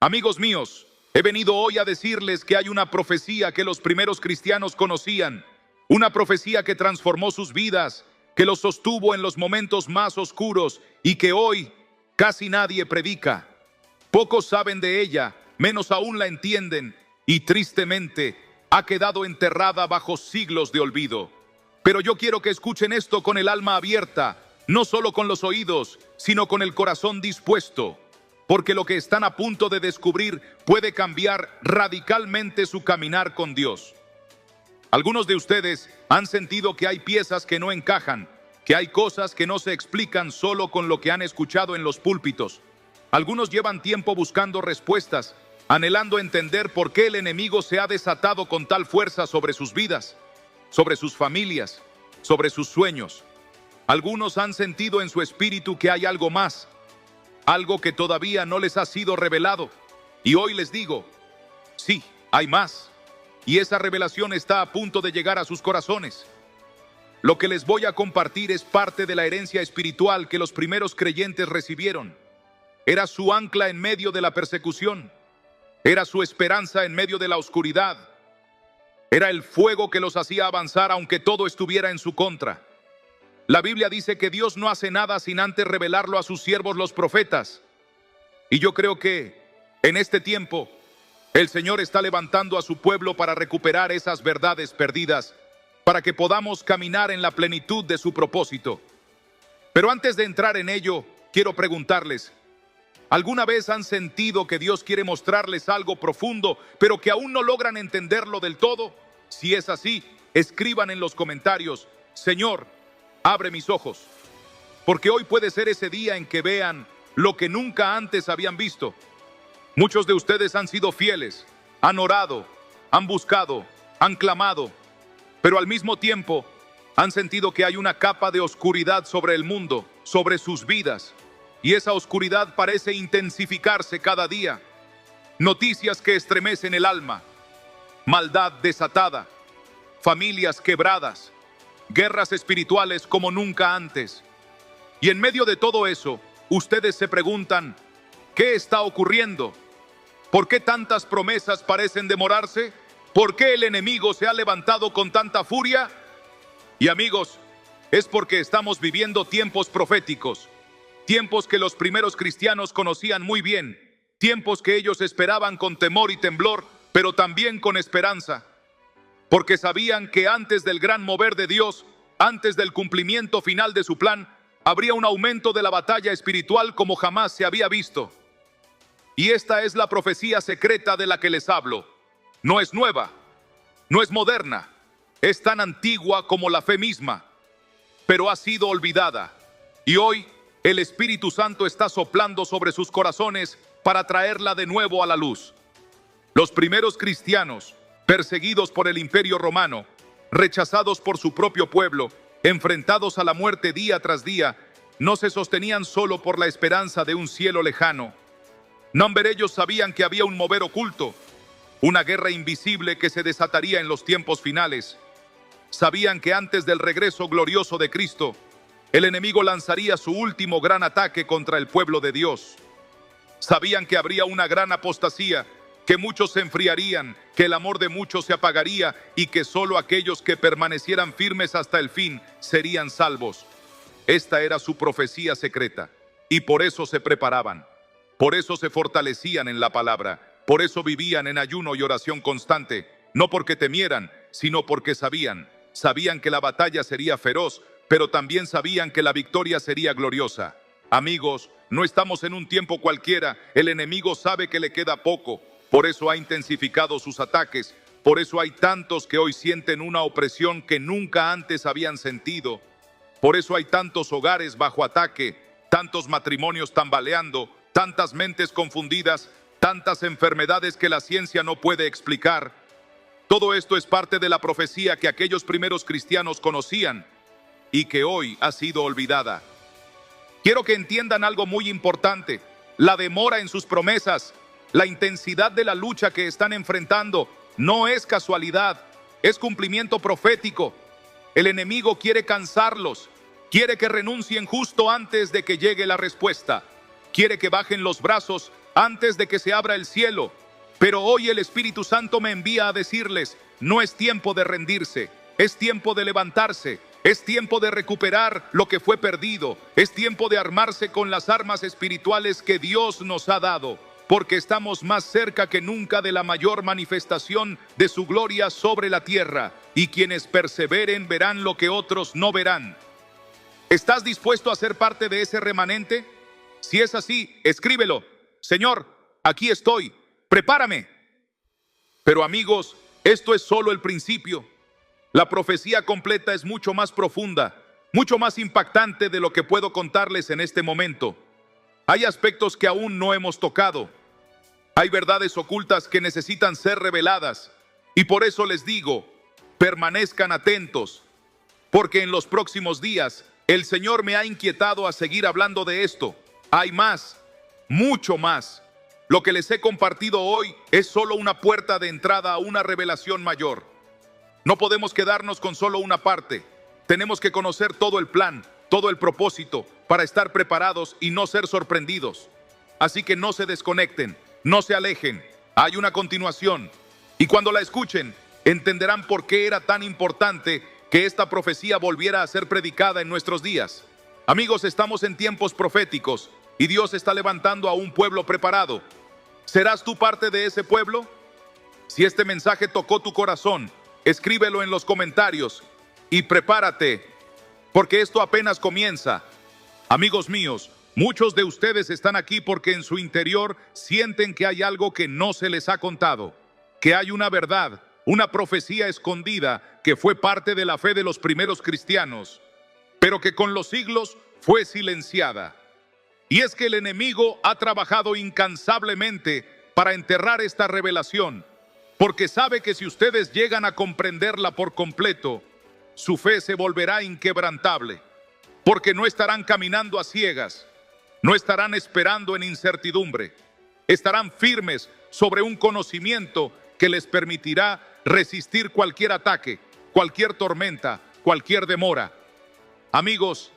Amigos míos, he venido hoy a decirles que hay una profecía que los primeros cristianos conocían, una profecía que transformó sus vidas, que los sostuvo en los momentos más oscuros y que hoy casi nadie predica. Pocos saben de ella, menos aún la entienden y tristemente ha quedado enterrada bajo siglos de olvido. Pero yo quiero que escuchen esto con el alma abierta, no solo con los oídos, sino con el corazón dispuesto, porque lo que están a punto de descubrir puede cambiar radicalmente su caminar con Dios. Algunos de ustedes han sentido que hay piezas que no encajan, que hay cosas que no se explican solo con lo que han escuchado en los púlpitos. Algunos llevan tiempo buscando respuestas, anhelando entender por qué el enemigo se ha desatado con tal fuerza sobre sus vidas, sobre sus familias, sobre sus sueños. Algunos han sentido en su espíritu que hay algo más, algo que todavía no les ha sido revelado. Y hoy les digo, sí, hay más. Y esa revelación está a punto de llegar a sus corazones. Lo que les voy a compartir es parte de la herencia espiritual que los primeros creyentes recibieron. Era su ancla en medio de la persecución. Era su esperanza en medio de la oscuridad. Era el fuego que los hacía avanzar aunque todo estuviera en su contra. La Biblia dice que Dios no hace nada sin antes revelarlo a sus siervos los profetas. Y yo creo que en este tiempo el Señor está levantando a su pueblo para recuperar esas verdades perdidas, para que podamos caminar en la plenitud de su propósito. Pero antes de entrar en ello, quiero preguntarles, ¿alguna vez han sentido que Dios quiere mostrarles algo profundo, pero que aún no logran entenderlo del todo? Si es así, escriban en los comentarios, Señor, abre mis ojos, porque hoy puede ser ese día en que vean lo que nunca antes habían visto. Muchos de ustedes han sido fieles, han orado, han buscado, han clamado, pero al mismo tiempo han sentido que hay una capa de oscuridad sobre el mundo, sobre sus vidas, y esa oscuridad parece intensificarse cada día. Noticias que estremecen el alma, maldad desatada, familias quebradas, guerras espirituales como nunca antes. Y en medio de todo eso, ustedes se preguntan, ¿qué está ocurriendo? ¿Por qué tantas promesas parecen demorarse? ¿Por qué el enemigo se ha levantado con tanta furia? Y amigos, es porque estamos viviendo tiempos proféticos, tiempos que los primeros cristianos conocían muy bien, tiempos que ellos esperaban con temor y temblor, pero también con esperanza, porque sabían que antes del gran mover de Dios, antes del cumplimiento final de su plan, habría un aumento de la batalla espiritual como jamás se había visto. Y esta es la profecía secreta de la que les hablo. No es nueva, no es moderna, es tan antigua como la fe misma, pero ha sido olvidada. Y hoy el Espíritu Santo está soplando sobre sus corazones para traerla de nuevo a la luz. Los primeros cristianos, perseguidos por el Imperio Romano, rechazados por su propio pueblo, enfrentados a la muerte día tras día, no se sostenían solo por la esperanza de un cielo lejano. No, ellos sabían que había un mover oculto, una guerra invisible que se desataría en los tiempos finales. Sabían que antes del regreso glorioso de Cristo, el enemigo lanzaría su último gran ataque contra el pueblo de Dios. Sabían que habría una gran apostasía, que muchos se enfriarían, que el amor de muchos se apagaría y que solo aquellos que permanecieran firmes hasta el fin serían salvos. Esta era su profecía secreta y por eso se preparaban, por eso se fortalecían en la palabra, por eso vivían en ayuno y oración constante, no porque temieran, sino porque sabían que la batalla sería feroz, pero también sabían que la victoria sería gloriosa. Amigos, no estamos en un tiempo cualquiera, el enemigo sabe que le queda poco. Por eso ha intensificado sus ataques, por eso hay tantos que hoy sienten una opresión que nunca antes habían sentido. Por eso hay tantos hogares bajo ataque, tantos matrimonios tambaleando, tantas mentes confundidas, tantas enfermedades que la ciencia no puede explicar. Todo esto es parte de la profecía que aquellos primeros cristianos conocían y que hoy ha sido olvidada. Quiero que entiendan algo muy importante, la demora en sus promesas. La intensidad de la lucha que están enfrentando no es casualidad, es cumplimiento profético. El enemigo quiere cansarlos, quiere que renuncien justo antes de que llegue la respuesta. Quiere que bajen los brazos antes de que se abra el cielo. Pero hoy el Espíritu Santo me envía a decirles, no es tiempo de rendirse, es tiempo de levantarse, es tiempo de recuperar lo que fue perdido, es tiempo de armarse con las armas espirituales que Dios nos ha dado, porque estamos más cerca que nunca de la mayor manifestación de su gloria sobre la tierra, y quienes perseveren verán lo que otros no verán. ¿Estás dispuesto a ser parte de ese remanente? Si es así, escríbelo. Señor, aquí estoy. Prepárame. Pero amigos, esto es solo el principio. La profecía completa es mucho más profunda, mucho más impactante de lo que puedo contarles en este momento. Hay aspectos que aún no hemos tocado. Hay verdades ocultas que necesitan ser reveladas. Y por eso les digo, permanezcan atentos, porque en los próximos días el Señor me ha inquietado a seguir hablando de esto. Hay más, mucho más. Lo que les he compartido hoy es solo una puerta de entrada a una revelación mayor. No podemos quedarnos con solo una parte. Tenemos que conocer todo el plan, todo el propósito, para estar preparados y no ser sorprendidos. Así que no se desconecten, no se alejen. Hay una continuación. Y cuando la escuchen, entenderán por qué era tan importante que esta profecía volviera a ser predicada en nuestros días. Amigos, estamos en tiempos proféticos y Dios está levantando a un pueblo preparado. ¿Serás tú parte de ese pueblo? Si este mensaje tocó tu corazón, escríbelo en los comentarios y prepárate, porque esto apenas comienza. Amigos míos, muchos de ustedes están aquí porque en su interior sienten que hay algo que no se les ha contado, que hay una verdad, una profecía escondida que fue parte de la fe de los primeros cristianos, pero que con los siglos fue silenciada. Y es que el enemigo ha trabajado incansablemente para enterrar esta revelación, porque sabe que si ustedes llegan a comprenderla por completo, su fe se volverá inquebrantable, porque no estarán caminando a ciegas, no estarán esperando en incertidumbre, estarán firmes sobre un conocimiento que les permitirá resistir cualquier ataque, cualquier tormenta, cualquier demora. Amigos,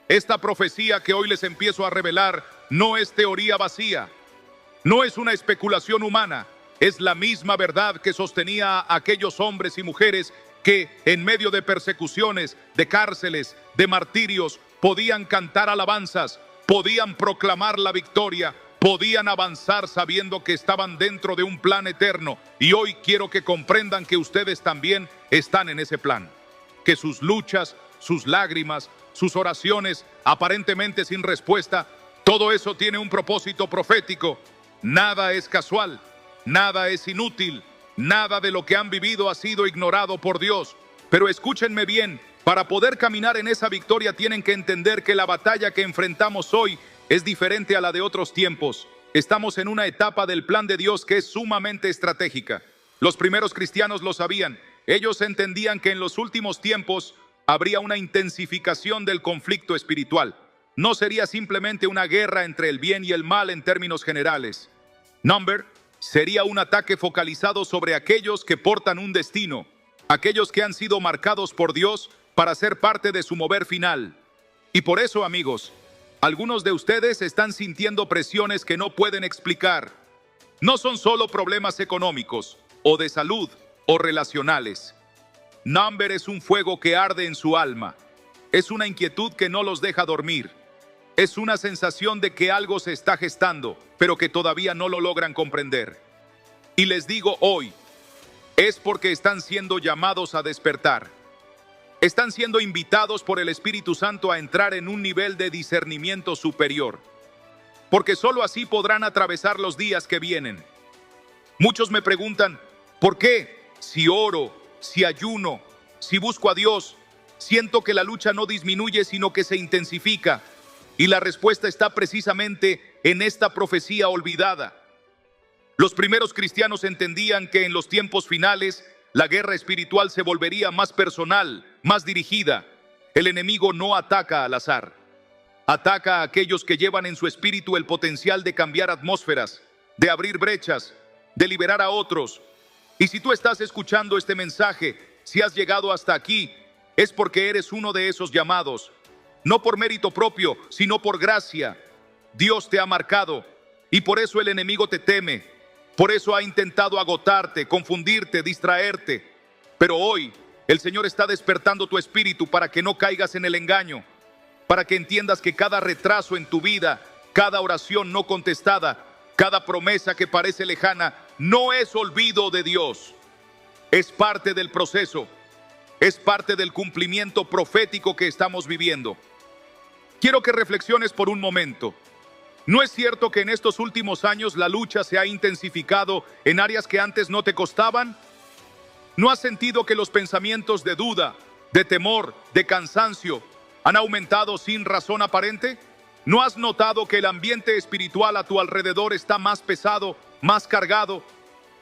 esta profecía que hoy les empiezo a revelar no es teoría vacía, no es una especulación humana, es la misma verdad que sostenía a aquellos hombres y mujeres que en medio de persecuciones, de cárceles, de martirios, podían cantar alabanzas, podían proclamar la victoria, podían avanzar sabiendo que estaban dentro de un plan eterno. Y hoy quiero que comprendan que ustedes también están en ese plan, que sus luchas, sus lágrimas, sus oraciones aparentemente sin respuesta, todo eso tiene un propósito profético. Nada es casual, nada es inútil, nada de lo que han vivido ha sido ignorado por Dios. Pero escúchenme bien, para poder caminar en esa victoria tienen que entender que la batalla que enfrentamos hoy es diferente a la de otros tiempos. Estamos en una etapa del plan de Dios que es sumamente estratégica. Los primeros cristianos lo sabían. Ellos entendían que en los últimos tiempos habría una intensificación del conflicto espiritual. No sería simplemente una guerra entre el bien y el mal en términos generales. Number sería un ataque focalizado sobre aquellos que portan un destino, aquellos que han sido marcados por Dios para ser parte de su mover final. Y por eso, amigos, algunos de ustedes están sintiendo presiones que no pueden explicar. No son solo problemas económicos, o de salud, o relacionales. Number es un fuego que arde en su alma. Es una inquietud que no los deja dormir. Es una sensación de que algo se está gestando, pero que todavía no lo logran comprender. Y les digo hoy, es porque están siendo llamados a despertar. Están siendo invitados por el Espíritu Santo a entrar en un nivel de discernimiento superior, porque solo así podrán atravesar los días que vienen. Muchos me preguntan, ¿por qué? Si oro, si ayuno, si busco a Dios, siento que la lucha no disminuye, sino que se intensifica. Y la respuesta está precisamente en esta profecía olvidada. Los primeros cristianos entendían que en los tiempos finales la guerra espiritual se volvería más personal, más dirigida. El enemigo no ataca al azar. Ataca a aquellos que llevan en su espíritu el potencial de cambiar atmósferas, de abrir brechas, de liberar a otros. Y si tú estás escuchando este mensaje, si has llegado hasta aquí, es porque eres uno de esos llamados. No por mérito propio, sino por gracia. Dios te ha marcado. Y por eso el enemigo te teme. Por eso ha intentado agotarte, confundirte, distraerte. Pero hoy el Señor está despertando tu espíritu para que no caigas en el engaño, para que entiendas que cada retraso en tu vida, cada oración no contestada, cada promesa que parece lejana, no es olvido de Dios. Es parte del proceso, es parte del cumplimiento profético que estamos viviendo. Quiero que reflexiones por un momento. ¿No es cierto que en estos últimos años la lucha se ha intensificado en áreas que antes no te costaban? ¿No has sentido que los pensamientos de duda, de temor, de cansancio han aumentado sin razón aparente? ¿No has notado que el ambiente espiritual a tu alrededor está más pesado, más cargado?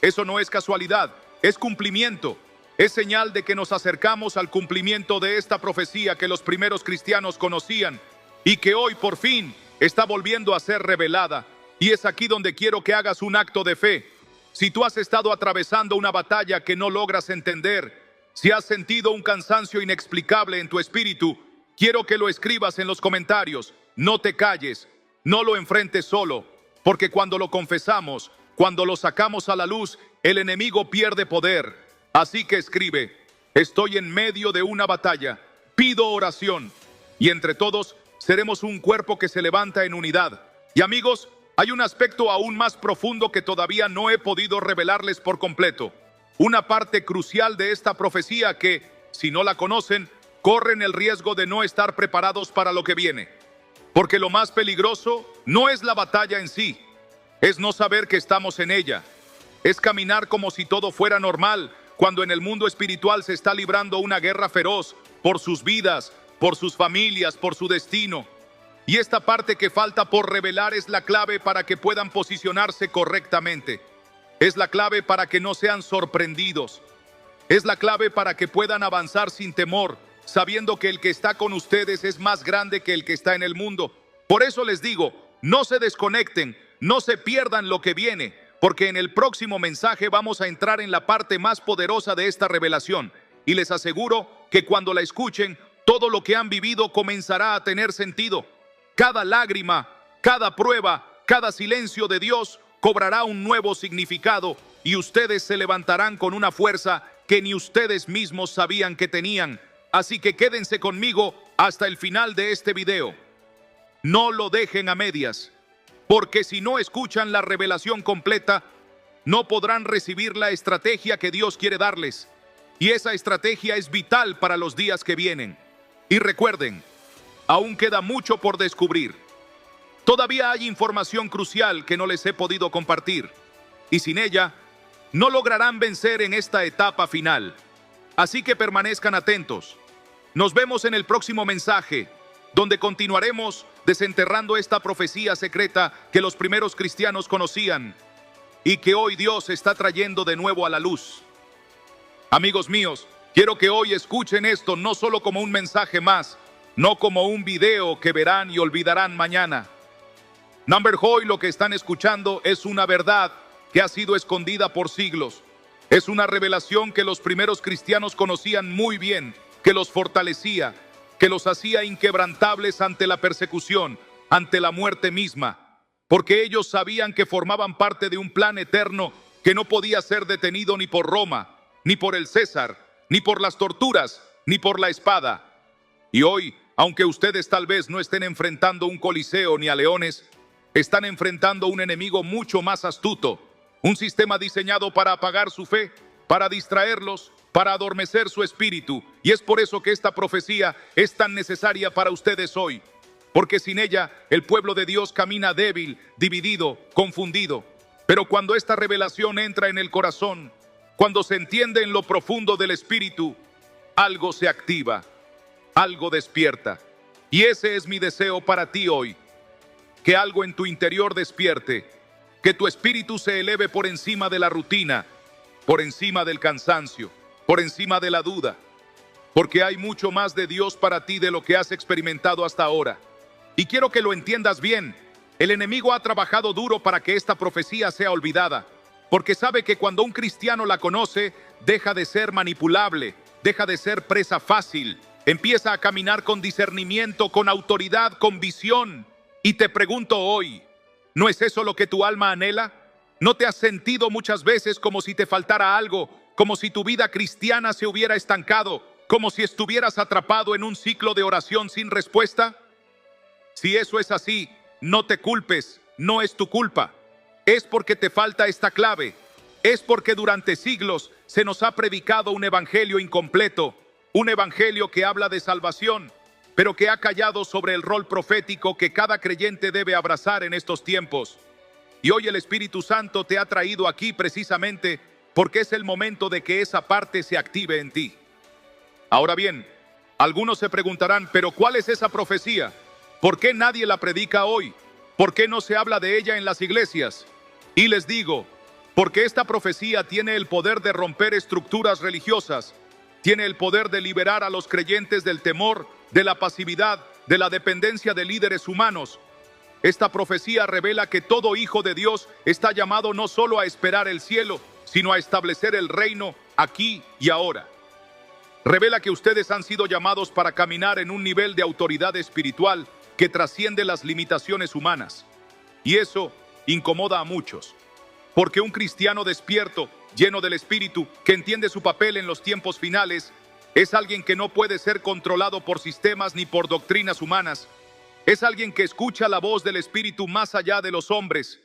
Eso no es casualidad, es cumplimiento. Es señal de que nos acercamos al cumplimiento de esta profecía que los primeros cristianos conocían y que hoy por fin está volviendo a ser revelada. Y es aquí donde quiero que hagas un acto de fe. Si tú has estado atravesando una batalla que no logras entender, si has sentido un cansancio inexplicable en tu espíritu, quiero que lo escribas en los comentarios. No te calles, no lo enfrentes solo, porque cuando lo confesamos, cuando lo sacamos a la luz, el enemigo pierde poder. Así que escribe: estoy en medio de una batalla, pido oración, y entre todos seremos un cuerpo que se levanta en unidad. Y amigos, hay un aspecto aún más profundo que todavía no he podido revelarles por completo. Una parte crucial de esta profecía que, si no la conocen, corren el riesgo de no estar preparados para lo que viene. Porque lo más peligroso no es la batalla en sí, es no saber que estamos en ella. Es caminar como si todo fuera normal, cuando en el mundo espiritual se está librando una guerra feroz por sus vidas, por sus familias, por su destino. Y esta parte que falta por revelar es la clave para que puedan posicionarse correctamente. Es la clave para que no sean sorprendidos. Es la clave para que puedan avanzar sin temor, sabiendo que el que está con ustedes es más grande que el que está en el mundo. Por eso les digo, no se desconecten, no se pierdan lo que viene, porque en el próximo mensaje vamos a entrar en la parte más poderosa de esta revelación. Y les aseguro que cuando la escuchen, todo lo que han vivido comenzará a tener sentido. Cada lágrima, cada prueba, cada silencio de Dios cobrará un nuevo significado y ustedes se levantarán con una fuerza que ni ustedes mismos sabían que tenían. Así que quédense conmigo hasta el final de este video. No lo dejen a medias, porque si no escuchan la revelación completa, no podrán recibir la estrategia que Dios quiere darles. Y esa estrategia es vital para los días que vienen. Y recuerden, aún queda mucho por descubrir. Todavía hay información crucial que no les he podido compartir, y sin ella, no lograrán vencer en esta etapa final. Así que permanezcan atentos. Nos vemos en el próximo mensaje, donde continuaremos desenterrando esta profecía secreta que los primeros cristianos conocían y que hoy Dios está trayendo de nuevo a la luz. Amigos míos, quiero que hoy escuchen esto no solo como un mensaje más, no como un video que verán y olvidarán mañana. Number Hoy, lo que están escuchando es una verdad que ha sido escondida por siglos. Es una revelación que los primeros cristianos conocían muy bien, que los fortalecía, que los hacía inquebrantables ante la persecución, ante la muerte misma, porque ellos sabían que formaban parte de un plan eterno que no podía ser detenido ni por Roma, ni por el César, ni por las torturas, ni por la espada. Y hoy, aunque ustedes tal vez no estén enfrentando un coliseo ni a leones, están enfrentando un enemigo mucho más astuto, un sistema diseñado para apagar su fe, para distraerlos, para adormecer su espíritu. Y es por eso que esta profecía es tan necesaria para ustedes hoy, porque sin ella el pueblo de Dios camina débil, dividido, confundido. Pero cuando esta revelación entra en el corazón, cuando se entiende en lo profundo del espíritu, algo se activa, algo despierta. Y ese es mi deseo para ti hoy, que algo en tu interior despierte, que tu espíritu se eleve por encima de la rutina, por encima del cansancio, por encima de la duda, porque hay mucho más de Dios para ti de lo que has experimentado hasta ahora. Y quiero que lo entiendas bien, el enemigo ha trabajado duro para que esta profecía sea olvidada, porque sabe que cuando un cristiano la conoce, deja de ser manipulable, deja de ser presa fácil, empieza a caminar con discernimiento, con autoridad, con visión. Y te pregunto hoy, ¿No es eso lo que tu alma anhela? ¿No te has sentido muchas veces como si te faltara algo, como si tu vida cristiana se hubiera estancado, como si estuvieras atrapado en un ciclo de oración sin respuesta? Si eso es así, no te culpes, no es tu culpa. Es porque te falta esta clave. Es porque durante siglos se nos ha predicado un evangelio incompleto, un evangelio que habla de salvación, pero que ha callado sobre el rol profético que cada creyente debe abrazar en estos tiempos. Y hoy el Espíritu Santo te ha traído aquí precisamente porque es el momento de que esa parte se active en ti. Ahora bien, algunos se preguntarán, ¿pero cuál es esa profecía? ¿Por qué nadie la predica hoy? ¿Por qué no se habla de ella en las iglesias? Y les digo, porque esta profecía tiene el poder de romper estructuras religiosas, tiene el poder de liberar a los creyentes del temor, de la pasividad, de la dependencia de líderes humanos. Esta profecía revela que todo hijo de Dios está llamado no solo a esperar el cielo, sino a establecer el reino aquí y ahora. Revela que ustedes han sido llamados para caminar en un nivel de autoridad espiritual que trasciende las limitaciones humanas. Y eso incomoda a muchos, porque un cristiano despierto, lleno del Espíritu, que entiende su papel en los tiempos finales, es alguien que no puede ser controlado por sistemas ni por doctrinas humanas. Es alguien que escucha la voz del Espíritu más allá de los hombres.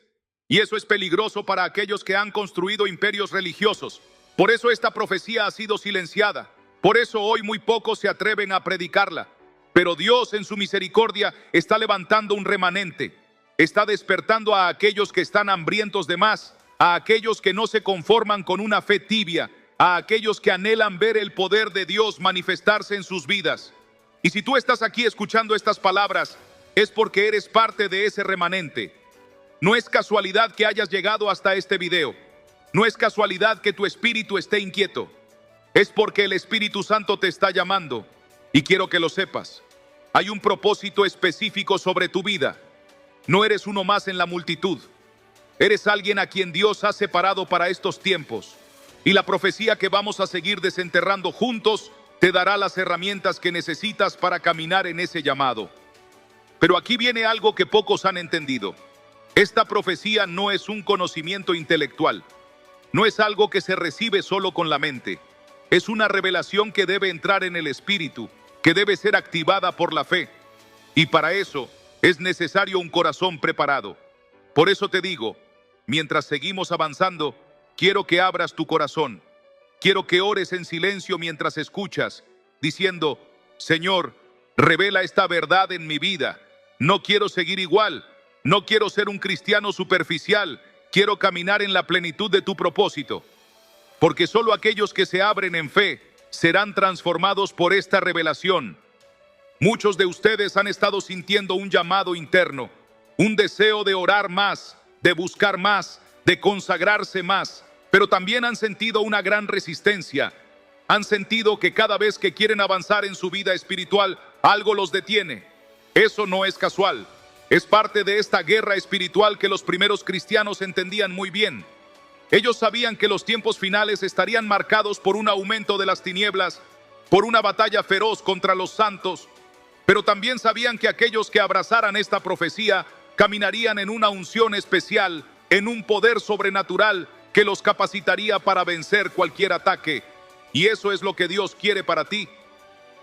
Y eso es peligroso para aquellos que han construido imperios religiosos. Por eso esta profecía ha sido silenciada. Por eso hoy muy pocos se atreven a predicarla. Pero Dios en su misericordia está levantando un remanente. Está despertando a aquellos que están hambrientos de más, a aquellos que no se conforman con una fe tibia, a aquellos que anhelan ver el poder de Dios manifestarse en sus vidas. Y si tú estás aquí escuchando estas palabras, es porque eres parte de ese remanente. No es casualidad que hayas llegado hasta este video. No es casualidad que tu espíritu esté inquieto. Es porque el Espíritu Santo te está llamando. Y quiero que lo sepas. Hay un propósito específico sobre tu vida. No eres uno más en la multitud. Eres alguien a quien Dios ha separado para estos tiempos. Y la profecía que vamos a seguir desenterrando juntos te dará las herramientas que necesitas para caminar en ese llamado. Pero aquí viene algo que pocos han entendido. Esta profecía no es un conocimiento intelectual. No es algo que se recibe solo con la mente. Es una revelación que debe entrar en el espíritu, que debe ser activada por la fe. Y para eso es necesario un corazón preparado. Por eso te digo, mientras seguimos avanzando, quiero que abras tu corazón. Quiero que ores en silencio mientras escuchas, diciendo, Señor, revela esta verdad en mi vida. No quiero seguir igual. No quiero ser un cristiano superficial. Quiero caminar en la plenitud de tu propósito. Porque solo aquellos que se abren en fe serán transformados por esta revelación. Muchos de ustedes han estado sintiendo un llamado interno, un deseo de orar más, de buscar más, de consagrarse más, pero también han sentido una gran resistencia. Han sentido que cada vez que quieren avanzar en su vida espiritual, algo los detiene. Eso no es casual. Es parte de esta guerra espiritual que los primeros cristianos entendían muy bien. Ellos sabían que los tiempos finales estarían marcados por un aumento de las tinieblas, por una batalla feroz contra los santos, pero también sabían que aquellos que abrazaran esta profecía caminarían en una unción especial, en un poder sobrenatural que los capacitaría para vencer cualquier ataque. Y eso es lo que Dios quiere para ti.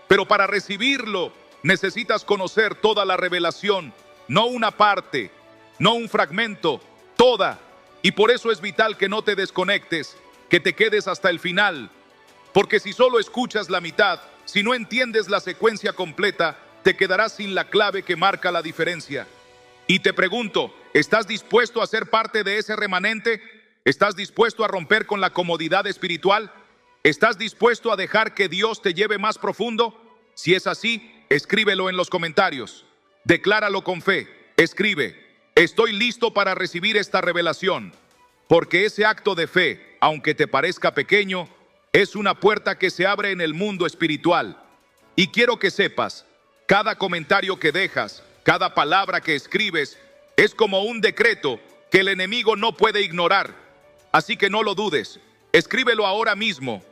Pero para recibirlo, necesitas conocer toda la revelación, no una parte, no un fragmento, toda. Y por eso es vital que no te desconectes, que te quedes hasta el final. Porque si solo escuchas la mitad, si no entiendes la secuencia completa, te quedarás sin la clave que marca la diferencia. Y te pregunto, ¿estás dispuesto a ser parte de ese remanente? ¿Estás dispuesto a romper con la comodidad espiritual? ¿Estás dispuesto a dejar que Dios te lleve más profundo? Si es así, escríbelo en los comentarios. Decláralo con fe. Escribe: estoy listo para recibir esta revelación, porque ese acto de fe, aunque te parezca pequeño, es una puerta que se abre en el mundo espiritual. Y quiero que sepas, cada comentario que dejas, cada palabra que escribes, es como un decreto que el enemigo no puede ignorar. Así que no lo dudes, escríbelo ahora mismo.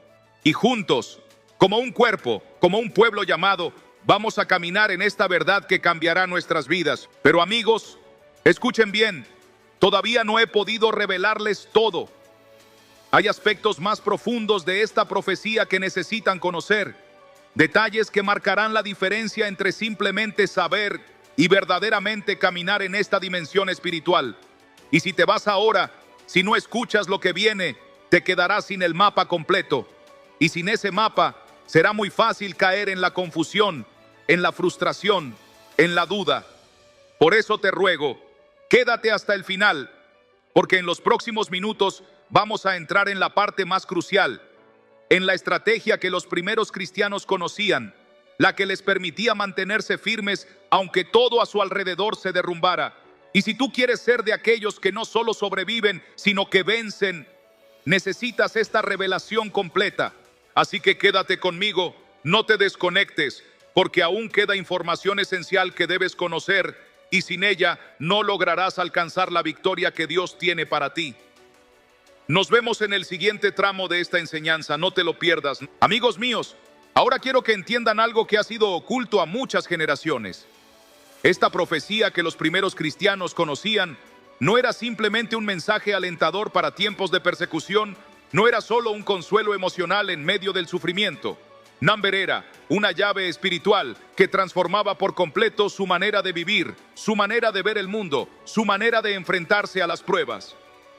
Y juntos, como un cuerpo, como un pueblo llamado, vamos a caminar en esta verdad que cambiará nuestras vidas. Pero amigos, escuchen bien, Todavía no he podido revelarles todo. Hay aspectos más profundos de esta profecía que necesitan conocer, detalles que marcarán la diferencia entre simplemente saber y verdaderamente caminar en esta dimensión espiritual. Y si te vas ahora, si no escuchas lo que viene, te quedarás sin el mapa completo. Y sin ese mapa, será muy fácil caer en la confusión, en la frustración, en la duda. Por eso te ruego, quédate hasta el final, porque en los próximos minutos vamos a entrar en la parte más crucial, en la estrategia que los primeros cristianos conocían, la que les permitía mantenerse firmes aunque todo a su alrededor se derrumbara. Y si tú quieres ser de aquellos que no solo sobreviven, sino que vencen, necesitas esta revelación completa. Así que quédate conmigo, no te desconectes, porque aún queda información esencial que debes conocer y sin ella no lograrás alcanzar la victoria que Dios tiene para ti. Nos vemos en el siguiente tramo de esta enseñanza, no te lo pierdas. Amigos míos, ahora quiero que entiendan algo que ha sido oculto a muchas generaciones. Esta profecía que los primeros cristianos conocían no era simplemente un mensaje alentador para tiempos de persecución, no era solo un consuelo emocional en medio del sufrimiento. Number era una llave espiritual que transformaba por completo su manera de vivir, su manera de ver el mundo, su manera de enfrentarse a las pruebas.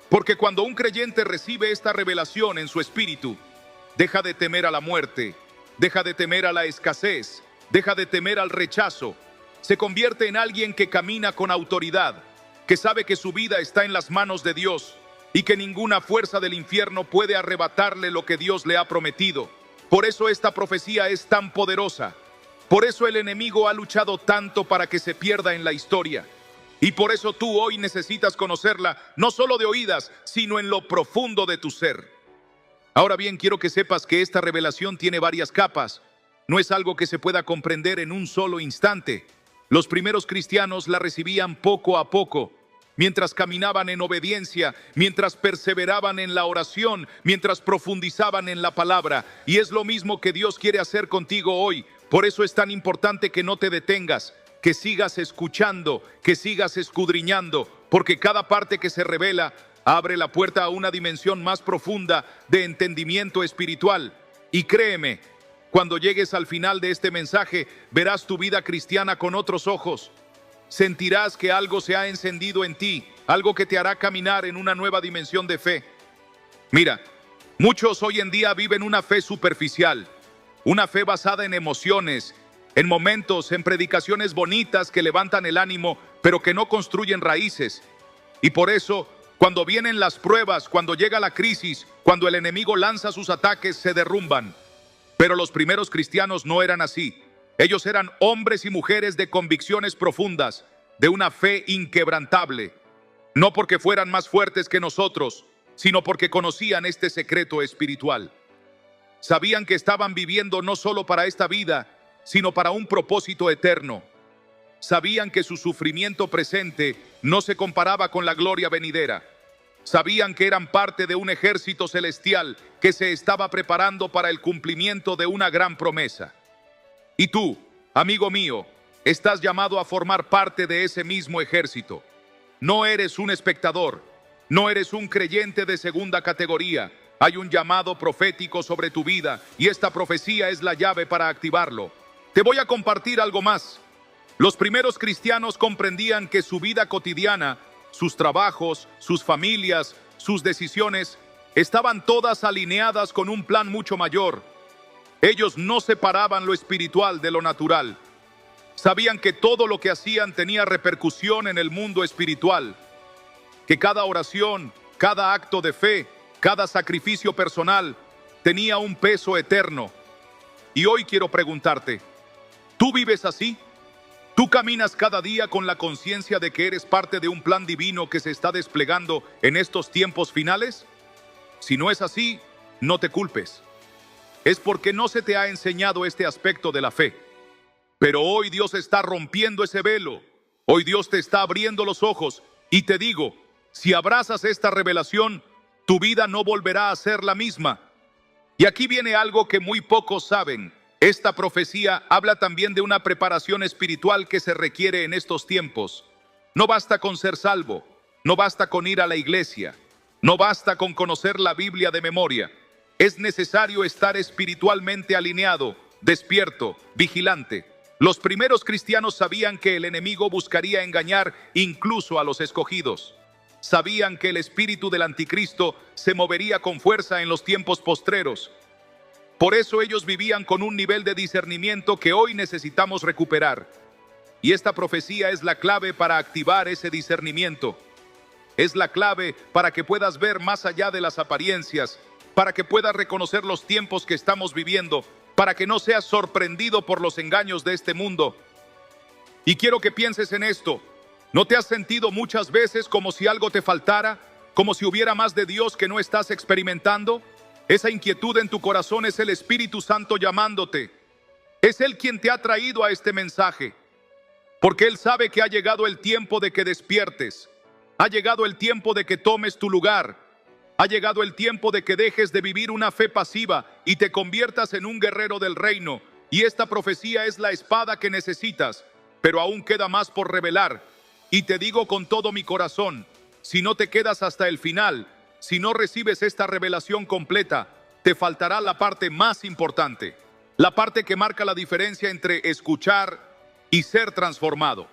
Porque cuando un creyente recibe esta revelación en su espíritu, deja de temer a la muerte, deja de temer a la escasez, deja de temer al rechazo, se convierte en alguien que camina con autoridad, que sabe que su vida está en las manos de Dios y que ninguna fuerza del infierno puede arrebatarle lo que Dios le ha prometido. Por eso esta profecía es tan poderosa. Por eso el enemigo ha luchado tanto para que se pierda en la historia. Y por eso tú hoy necesitas conocerla, no solo de oídas, sino en lo profundo de tu ser. Ahora bien, quiero que sepas que esta revelación tiene varias capas. No es algo que se pueda comprender en un solo instante. Los primeros cristianos la recibían poco a poco, mientras caminaban en obediencia, mientras perseveraban en la oración, mientras profundizaban en la palabra. Y es lo mismo que Dios quiere hacer contigo hoy. Por eso es tan importante que no te detengas, que sigas escuchando, que sigas escudriñando, porque cada parte que se revela abre la puerta a una dimensión más profunda de entendimiento espiritual. Y créeme, cuando llegues al final de este mensaje, verás tu vida cristiana con otros ojos. Sentirás que algo se ha encendido en ti, algo que te hará caminar en una nueva dimensión de fe. Mira, muchos hoy en día viven una fe superficial, una fe basada en emociones, en momentos, en predicaciones bonitas que levantan el ánimo, pero que no construyen raíces. Y por eso, cuando vienen las pruebas, cuando llega la crisis, cuando el enemigo lanza sus ataques, se derrumban. Pero los primeros cristianos no eran así. Ellos eran hombres y mujeres de convicciones profundas, de una fe inquebrantable. No porque fueran más fuertes que nosotros, sino porque conocían este secreto espiritual. Sabían que estaban viviendo no solo para esta vida, sino para un propósito eterno. Sabían que su sufrimiento presente no se comparaba con la gloria venidera. Sabían que eran parte de un ejército celestial que se estaba preparando para el cumplimiento de una gran promesa. Y tú, amigo mío, estás llamado a formar parte de ese mismo ejército. No eres un espectador, no eres un creyente de segunda categoría. Hay un llamado profético sobre tu vida y esta profecía es la llave para activarlo. Te voy a compartir algo más. Los primeros cristianos comprendían que su vida cotidiana, sus trabajos, sus familias, sus decisiones, estaban todas alineadas con un plan mucho mayor. Ellos no separaban lo espiritual de lo natural. Sabían que todo lo que hacían tenía repercusión en el mundo espiritual, que cada oración, cada acto de fe, cada sacrificio personal tenía un peso eterno. Y hoy quiero preguntarte, ¿tú vives así? ¿Tú caminas cada día con la conciencia de que eres parte de un plan divino que se está desplegando en estos tiempos finales? Si no es así, no te culpes. Es porque no se te ha enseñado este aspecto de la fe. Pero hoy Dios está rompiendo ese velo. Hoy Dios te está abriendo los ojos. Y te digo, si abrazas esta revelación, tu vida no volverá a ser la misma. Y aquí viene algo que muy pocos saben. Esta profecía habla también de una preparación espiritual que se requiere en estos tiempos. No basta con ser salvo, No basta con ir a la iglesia. No basta con conocer la Biblia de memoria. Es necesario estar espiritualmente alineado, despierto, vigilante. Los primeros cristianos sabían que el enemigo buscaría engañar incluso a los escogidos. Sabían que el espíritu del anticristo se movería con fuerza en los tiempos postreros. Por eso ellos vivían con un nivel de discernimiento que hoy necesitamos recuperar. Y esta profecía es la clave para activar ese discernimiento. Es la clave para que puedas ver más allá de las apariencias, para que puedas reconocer los tiempos que estamos viviendo, para que no seas sorprendido por los engaños de este mundo. Y quiero que pienses en esto. ¿No te has sentido muchas veces como si algo te faltara? ¿Como si hubiera más de Dios que no estás experimentando? Esa inquietud en tu corazón es el Espíritu Santo llamándote. Es Él quien te ha traído a este mensaje. Porque Él sabe que ha llegado el tiempo de que despiertes. Ha llegado el tiempo de que tomes tu lugar. Ha llegado el tiempo de que dejes de vivir una fe pasiva y te conviertas en un guerrero del reino. Y esta profecía es la espada que necesitas, pero aún queda más por revelar. Y te digo con todo mi corazón, si no te quedas hasta el final, si no recibes esta revelación completa, te faltará la parte más importante, la parte que marca la diferencia entre escuchar y ser transformado.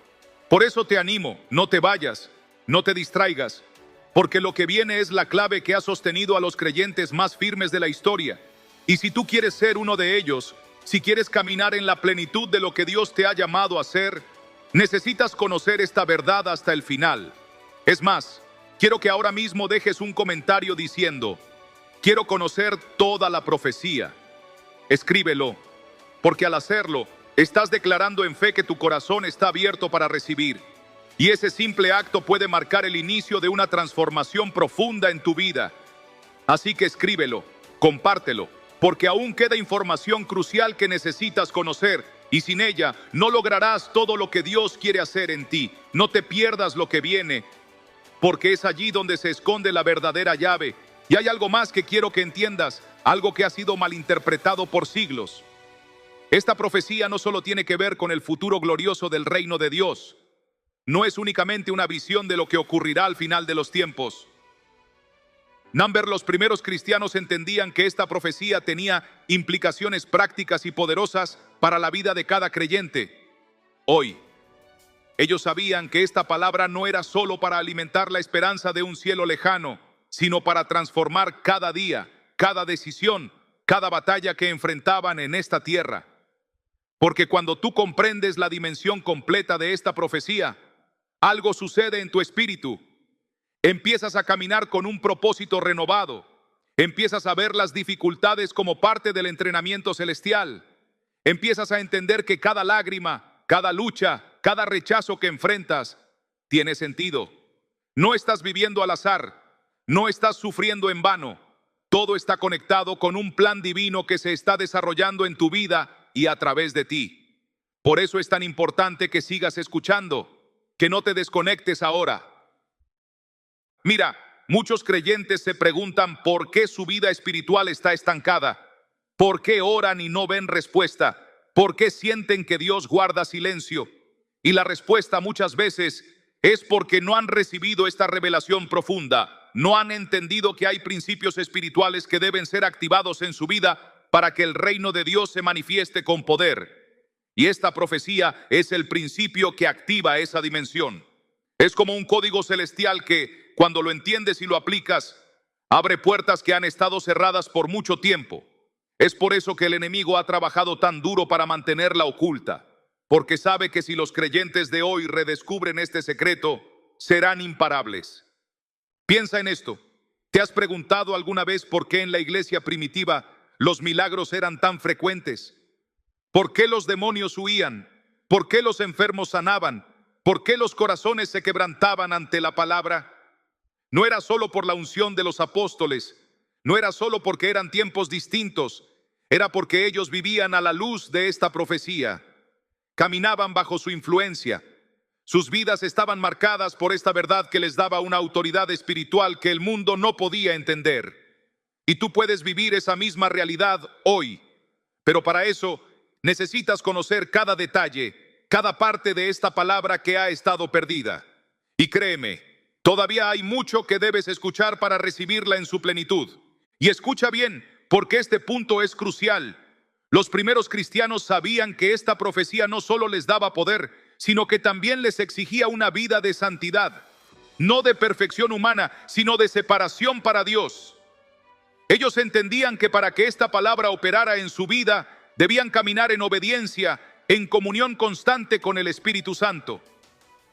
Por eso te animo, no te vayas, no te distraigas, porque lo que viene es la clave que ha sostenido a los creyentes más firmes de la historia. Y si tú quieres ser uno de ellos, si quieres caminar en la plenitud de lo que Dios te ha llamado a ser, necesitas conocer esta verdad hasta el final. Es más, quiero que ahora mismo dejes un comentario diciendo: quiero conocer toda la profecía. Escríbelo, porque al hacerlo, estás declarando en fe que tu corazón está abierto para recibir. Y ese simple acto puede marcar el inicio de una transformación profunda en tu vida. Así que escríbelo, compártelo, porque aún queda información crucial que necesitas conocer, y sin ella no lograrás todo lo que Dios quiere hacer en ti. No te pierdas lo que viene, porque es allí donde se esconde la verdadera llave. Y hay algo más que quiero que entiendas, algo que ha sido malinterpretado por siglos. Esta profecía no solo tiene que ver con el futuro glorioso del reino de Dios. No es únicamente una visión de lo que ocurrirá al final de los tiempos. Los primeros cristianos entendían que esta profecía tenía implicaciones prácticas y poderosas para la vida de cada creyente. Hoy, ellos sabían que esta palabra no era solo para alimentar la esperanza de un cielo lejano, sino para transformar cada día, cada decisión, cada batalla que enfrentaban en esta tierra. Porque cuando tú comprendes la dimensión completa de esta profecía, algo sucede en tu espíritu. Empiezas a caminar con un propósito renovado. Empiezas a ver las dificultades como parte del entrenamiento celestial. Empiezas a entender que cada lágrima, cada lucha, cada rechazo que enfrentas tiene sentido. No estás viviendo al azar. No estás sufriendo en vano. Todo está conectado con un plan divino que se está desarrollando en tu vida y a través de ti. Por eso es tan importante que sigas escuchando, que no te desconectes ahora. Mira, muchos creyentes se preguntan por qué su vida espiritual está estancada, por qué oran y no ven respuesta, por qué sienten que Dios guarda silencio. Y la respuesta muchas veces es porque no han recibido esta revelación profunda, no han entendido que hay principios espirituales que deben ser activados en su vida para que el reino de Dios se manifieste con poder. Y esta profecía es el principio que activa esa dimensión. Es como un código celestial que, cuando lo entiendes y lo aplicas, abre puertas que han estado cerradas por mucho tiempo. Es por eso que el enemigo ha trabajado tan duro para mantenerla oculta, porque sabe que si los creyentes de hoy redescubren este secreto, serán imparables. Piensa en esto. ¿Te has preguntado alguna vez por qué en la iglesia primitiva los milagros eran tan frecuentes? ¿Por qué los demonios huían? ¿Por qué los enfermos sanaban? ¿Por qué los corazones se quebrantaban ante la palabra? No era solo por la unción de los apóstoles, no era solo porque eran tiempos distintos, era porque ellos vivían a la luz de esta profecía, caminaban bajo su influencia. Sus vidas estaban marcadas por esta verdad que les daba una autoridad espiritual que el mundo no podía entender. Y tú puedes vivir esa misma realidad hoy, pero para eso necesitas conocer cada detalle, cada parte de esta palabra que ha estado perdida. Y créeme, Todavía hay mucho que debes escuchar para recibirla en su plenitud. Y escucha bien, porque este punto es crucial. Los primeros cristianos sabían que esta profecía no solo les daba poder, sino que también les exigía una vida de santidad, no de perfección humana, sino de separación para Dios. Ellos entendían que para que esta palabra operara en su vida, debían caminar en obediencia, en comunión constante con el Espíritu Santo.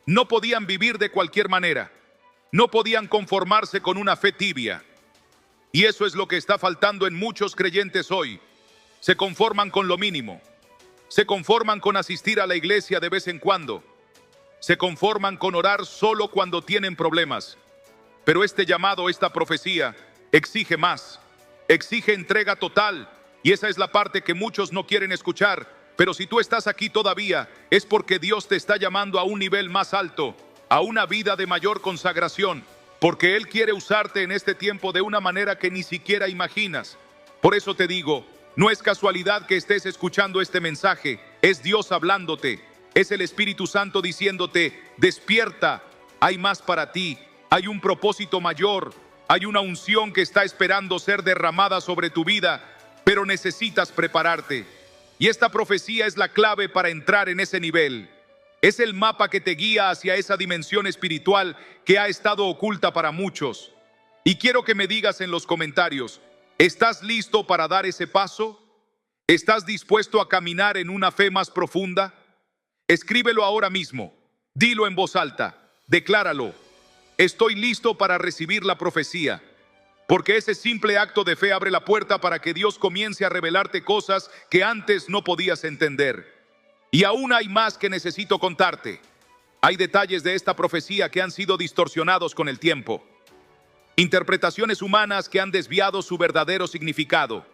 No podían vivir de cualquier manera. No podían conformarse con una fe tibia. Y eso es lo que está faltando en muchos creyentes hoy. Se conforman con lo mínimo. Se conforman con asistir a la iglesia de vez en cuando. Se conforman con orar solo cuando tienen problemas. Pero este llamado, esta profecía, exige más. Exige entrega total. Y esa es la parte que muchos no quieren escuchar. Pero si tú estás aquí todavía, es porque Dios te está llamando a un nivel más alto, a una vida de mayor consagración, porque Él quiere usarte en este tiempo de una manera que ni siquiera imaginas. Por eso te digo, no es casualidad que estés escuchando este mensaje, es Dios hablándote, es el Espíritu Santo diciéndote, despierta, hay más para ti, hay un propósito mayor, hay una unción que está esperando ser derramada sobre tu vida, pero necesitas prepararte. Y esta profecía es la clave para entrar en ese nivel. Es el mapa que te guía hacia esa dimensión espiritual que ha estado oculta para muchos. Y quiero que me digas en los comentarios, ¿estás listo para dar ese paso? ¿Estás dispuesto a caminar en una fe más profunda? Escríbelo ahora mismo, dilo en voz alta, decláralo. Estoy listo para recibir la profecía. Porque ese simple acto de fe abre la puerta para que Dios comience a revelarte cosas que antes no podías entender. Y aún hay más que necesito contarte. Hay detalles de esta profecía que han sido distorsionados con el tiempo. Interpretaciones humanas que han desviado su verdadero significado.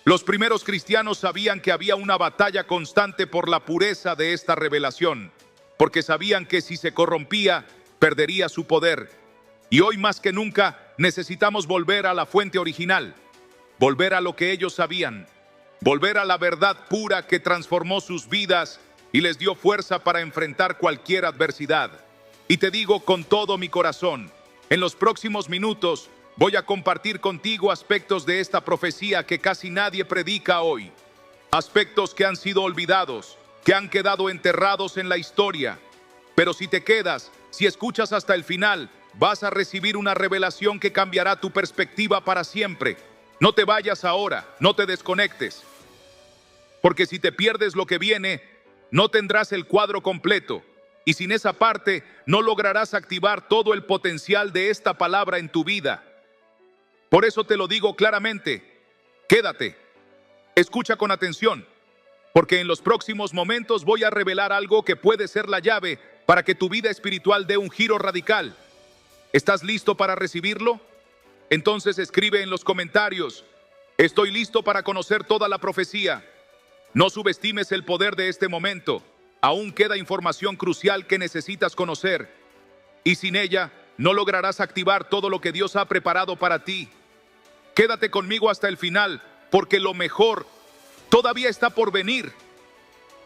Los primeros cristianos sabían que había una batalla constante por la pureza de esta revelación, porque sabían que si se corrompía, perdería su poder. Y hoy más que nunca necesitamos volver a la fuente original, volver a lo que ellos sabían, volver a la verdad pura que transformó sus vidas y les dio fuerza para enfrentar cualquier adversidad. Y te digo con todo mi corazón, en los próximos minutos voy a compartir contigo aspectos de esta profecía que casi nadie predica hoy. Aspectos que han sido olvidados, que han quedado enterrados en la historia. Pero si te quedas, si escuchas hasta el final, vas a recibir una revelación que cambiará tu perspectiva para siempre. No te vayas ahora, no te desconectes. Porque si te pierdes lo que viene, no tendrás el cuadro completo. Y sin esa parte, no lograrás activar todo el potencial de esta palabra en tu vida. Por eso te lo digo claramente, quédate, escucha con atención, porque en los próximos momentos voy a revelar algo que puede ser la llave para que tu vida espiritual dé un giro radical. ¿Estás listo para recibirlo? Entonces escribe en los comentarios, estoy listo para conocer toda la profecía. No subestimes el poder de este momento. Aún queda información crucial que necesitas conocer. Y sin ella, no lograrás activar todo lo que Dios ha preparado para ti. Quédate conmigo hasta el final, porque lo mejor todavía está por venir.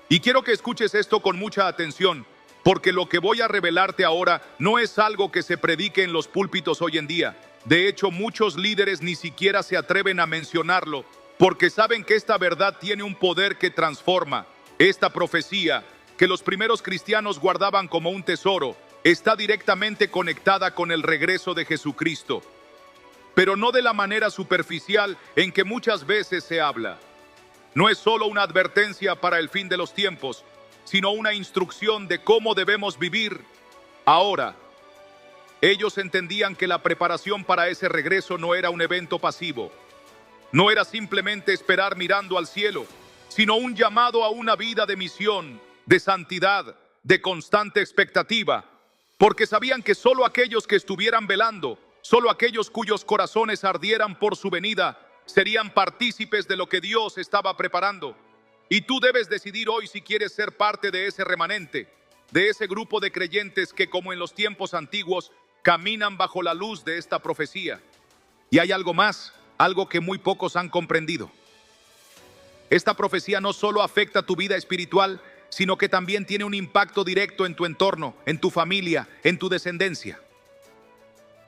Y quiero que escuches esto con mucha atención, porque lo que voy a revelarte ahora no es algo que se predique en los púlpitos hoy en día. De hecho, muchos líderes ni siquiera se atreven a mencionarlo, porque saben que esta verdad tiene un poder que transforma. Esta profecía, que los primeros cristianos guardaban como un tesoro, está directamente conectada con el regreso de Jesucristo. Pero no de la manera superficial en que muchas veces se habla. No es solo una advertencia para el fin de los tiempos, sino una instrucción de cómo debemos vivir ahora. Ellos entendían que la preparación para ese regreso no era un evento pasivo. No era simplemente esperar mirando al cielo, sino un llamado a una vida de misión, de santidad, de constante expectativa, porque sabían que solo aquellos que estuvieran velando, solo aquellos cuyos corazones ardieran por su venida, serían partícipes de lo que Dios estaba preparando. Y tú debes decidir hoy si quieres ser parte de ese remanente, de ese grupo de creyentes que, como en los tiempos antiguos, caminan bajo la luz de esta profecía. Y hay algo más, algo que muy pocos han comprendido. Esta profecía no solo afecta tu vida espiritual, sino que también tiene un impacto directo en tu entorno, en tu familia, en tu descendencia.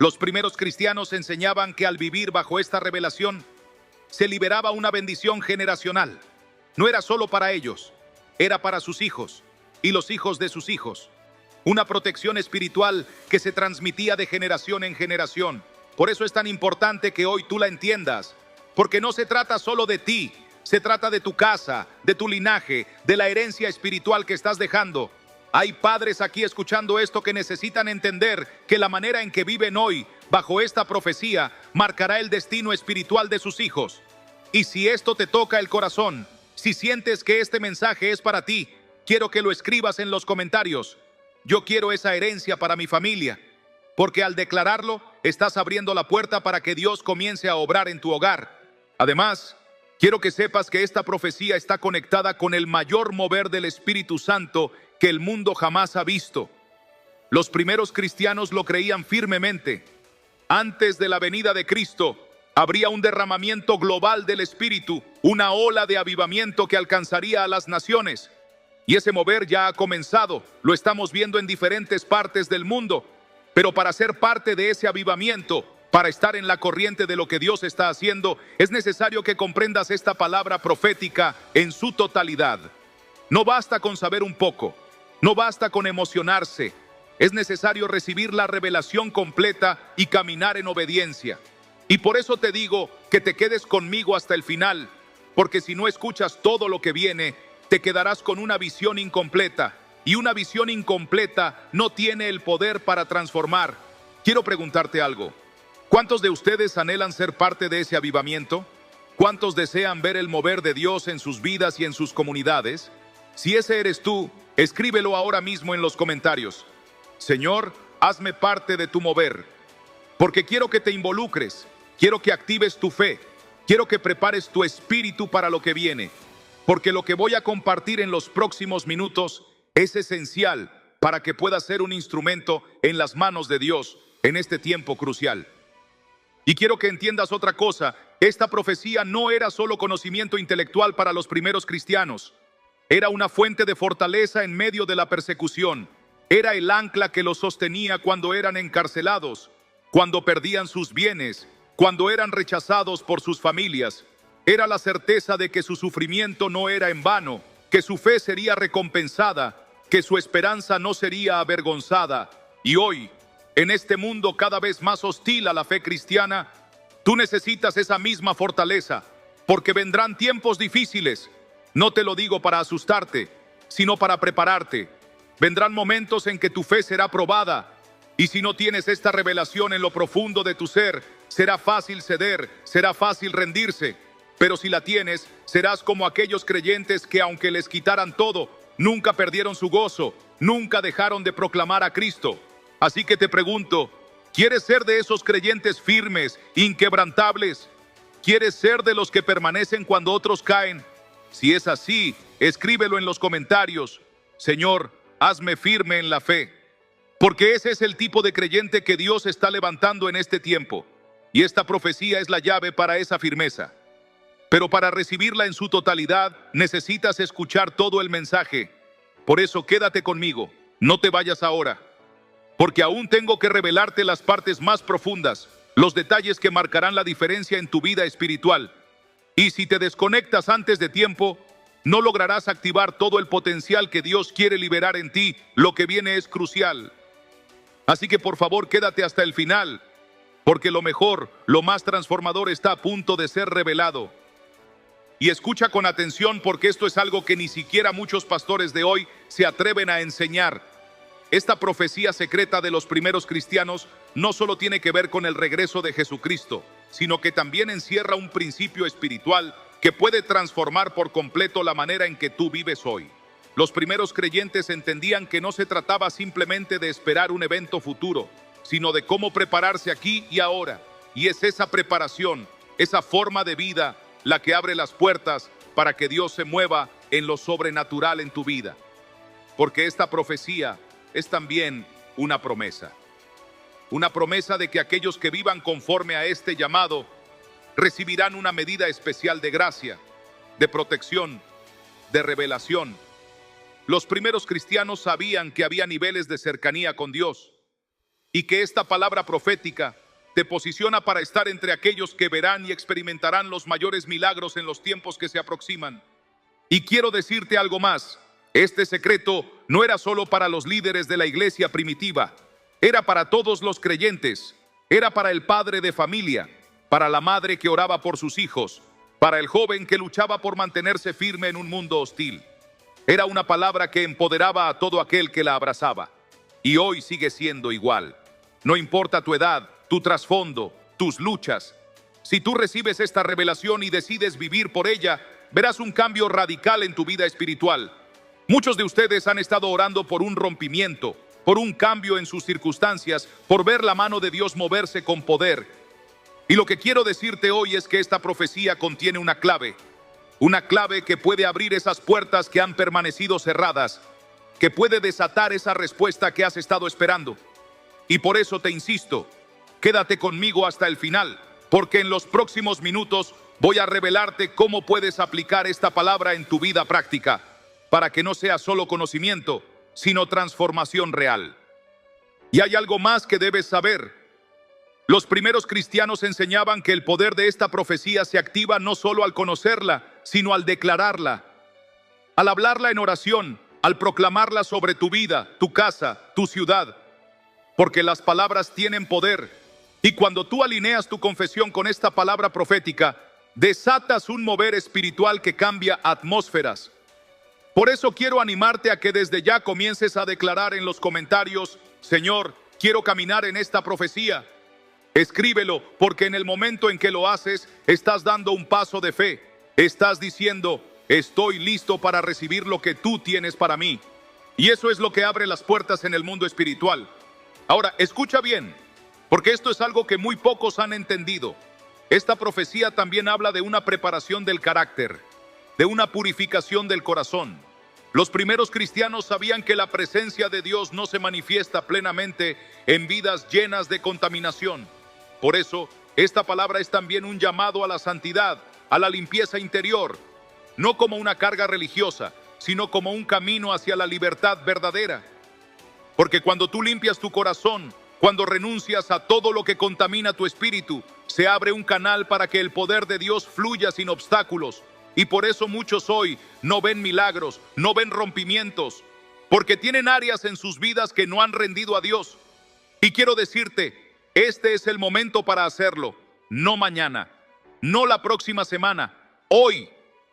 Los primeros cristianos enseñaban que al vivir bajo esta revelación, se liberaba una bendición generacional. No era solo para ellos, era para sus hijos y los hijos de sus hijos. Una protección espiritual que se transmitía de generación en generación. Por eso es tan importante que hoy tú la entiendas, porque no se trata solo de ti, se trata de tu casa, de tu linaje, de la herencia espiritual que estás dejando. Hay padres aquí escuchando esto que necesitan entender que la manera en que viven hoy, bajo esta profecía, marcará el destino espiritual de sus hijos. Y si esto te toca el corazón, si sientes que este mensaje es para ti, quiero que lo escribas en los comentarios. Yo quiero esa herencia para mi familia, porque al declararlo, estás abriendo la puerta para que Dios comience a obrar en tu hogar. Además, quiero que sepas que esta profecía está conectada con el mayor mover del Espíritu Santo que el mundo jamás ha visto. Los primeros cristianos lo creían firmemente. Antes de la venida de Cristo, habría un derramamiento global del Espíritu, una ola de avivamiento que alcanzaría a las naciones. Y ese mover ya ha comenzado, lo estamos viendo en diferentes partes del mundo. Pero para ser parte de ese avivamiento, para estar en la corriente de lo que Dios está haciendo, es necesario que comprendas esta palabra profética en su totalidad. No basta con saber un poco, no basta con emocionarse. Es necesario recibir la revelación completa y caminar en obediencia. Y por eso te digo que te quedes conmigo hasta el final, porque si no escuchas todo lo que viene, te quedarás con una visión incompleta, y una visión incompleta no tiene el poder para transformar. Quiero preguntarte algo. ¿Cuántos de ustedes anhelan ser parte de ese avivamiento? ¿Cuántos desean ver el mover de Dios en sus vidas y en sus comunidades? Si ese eres tú, escríbelo ahora mismo en los comentarios. Señor, hazme parte de tu mover, porque quiero que te involucres, quiero que actives tu fe, quiero que prepares tu espíritu para lo que viene, porque lo que voy a compartir en los próximos minutos es esencial para que puedas ser un instrumento en las manos de Dios en este tiempo crucial. Y quiero que entiendas otra cosa, esta profecía no era solo conocimiento intelectual para los primeros cristianos, era una fuente de fortaleza en medio de la persecución, era el ancla que los sostenía cuando eran encarcelados, cuando perdían sus bienes, cuando eran rechazados por sus familias. Era la certeza de que su sufrimiento no era en vano, que su fe sería recompensada, que su esperanza no sería avergonzada. Y hoy, en este mundo cada vez más hostil a la fe cristiana, tú necesitas esa misma fortaleza, porque vendrán tiempos difíciles. No te lo digo para asustarte, sino para prepararte. Vendrán momentos en que tu fe será probada, y si no tienes esta revelación en lo profundo de tu ser, será fácil ceder, será fácil rendirse. Pero si la tienes, serás como aquellos creyentes que, aunque les quitaran todo, nunca perdieron su gozo, nunca dejaron de proclamar a Cristo. Así que te pregunto, ¿quieres ser de esos creyentes firmes, inquebrantables? ¿Quieres ser de los que permanecen cuando otros caen? Si es así, escríbelo en los comentarios. Señor, hazme firme en la fe. Porque ese es el tipo de creyente que Dios está levantando en este tiempo. Y esta profecía es la llave para esa firmeza. Pero para recibirla en su totalidad, necesitas escuchar todo el mensaje. Por eso quédate conmigo, no te vayas ahora. Porque aún tengo que revelarte las partes más profundas, los detalles que marcarán la diferencia en tu vida espiritual. Y si te desconectas antes de tiempo, no lograrás activar todo el potencial que Dios quiere liberar en ti. Lo que viene es crucial. Así que por favor quédate hasta el final, porque lo mejor, lo más transformador está a punto de ser revelado. Y escucha con atención, porque esto es algo que ni siquiera muchos pastores de hoy se atreven a enseñar. Esta profecía secreta de los primeros cristianos no solo tiene que ver con el regreso de Jesucristo, sino que también encierra un principio espiritual que puede transformar por completo la manera en que tú vives hoy. Los primeros creyentes entendían que no se trataba simplemente de esperar un evento futuro, sino de cómo prepararse aquí y ahora. Y es esa preparación, esa forma de vida, la que abre las puertas para que Dios se mueva en lo sobrenatural en tu vida. Porque esta profecía es también una promesa. Una promesa de que aquellos que vivan conforme a este llamado recibirán una medida especial de gracia, de protección, de revelación. Los primeros cristianos sabían que había niveles de cercanía con Dios. y que esta palabra profética te posiciona para estar entre aquellos que verán y experimentarán los mayores milagros en los tiempos que se aproximan. Y quiero decirte algo más. Este secreto no era solo para los líderes de la iglesia primitiva, era para todos los creyentes, era para el padre de familia, para la madre que oraba por sus hijos, para el joven que luchaba por mantenerse firme en un mundo hostil. Era una palabra que empoderaba a todo aquel que la abrazaba. Y hoy sigue siendo igual. No importa tu edad, tu trasfondo, tus luchas. Si tú recibes esta revelación y decides vivir por ella, verás un cambio radical en tu vida espiritual. Muchos de ustedes han estado orando por un rompimiento, por un cambio en sus circunstancias, por ver la mano de Dios moverse con poder. Y lo que quiero decirte hoy es que esta profecía contiene una clave que puede abrir esas puertas que han permanecido cerradas, que puede desatar esa respuesta que has estado esperando. Y por eso te insisto, quédate conmigo hasta el final, porque en los próximos minutos voy a revelarte cómo puedes aplicar esta palabra en tu vida práctica, para que no sea solo conocimiento, sino transformación real. Y hay algo más que debes saber. Los primeros cristianos enseñaban que el poder de esta profecía se activa no solo al conocerla, sino al declararla, al hablarla en oración, al proclamarla sobre tu vida, tu casa, tu ciudad. Porque las palabras tienen poder. Y cuando tú alineas tu confesión con esta palabra profética, desatas un mover espiritual que cambia atmósferas. Por eso quiero animarte a que desde ya comiences a declarar en los comentarios: Señor, quiero caminar en esta profecía. Escríbelo, porque en el momento en que lo haces, estás dando un paso de fe. Estás diciendo: estoy listo para recibir lo que tú tienes para mí. Y eso es lo que abre las puertas en el mundo espiritual. Ahora, escucha bien, porque esto es algo que muy pocos han entendido. Esta profecía también habla de una preparación del carácter, de una purificación del corazón. Los primeros cristianos sabían que la presencia de Dios no se manifiesta plenamente en vidas llenas de contaminación. Por eso, esta palabra es también un llamado a la santidad, a la limpieza interior, no como una carga religiosa, sino como un camino hacia la libertad verdadera. Porque cuando tú limpias tu corazón, cuando renuncias a todo lo que contamina tu espíritu, se abre un canal para que el poder de Dios fluya sin obstáculos. Y por eso muchos hoy no ven milagros, no ven rompimientos, porque tienen áreas en sus vidas que no han rendido a Dios. Y quiero decirte, este es el momento para hacerlo, no mañana, no la próxima semana, hoy,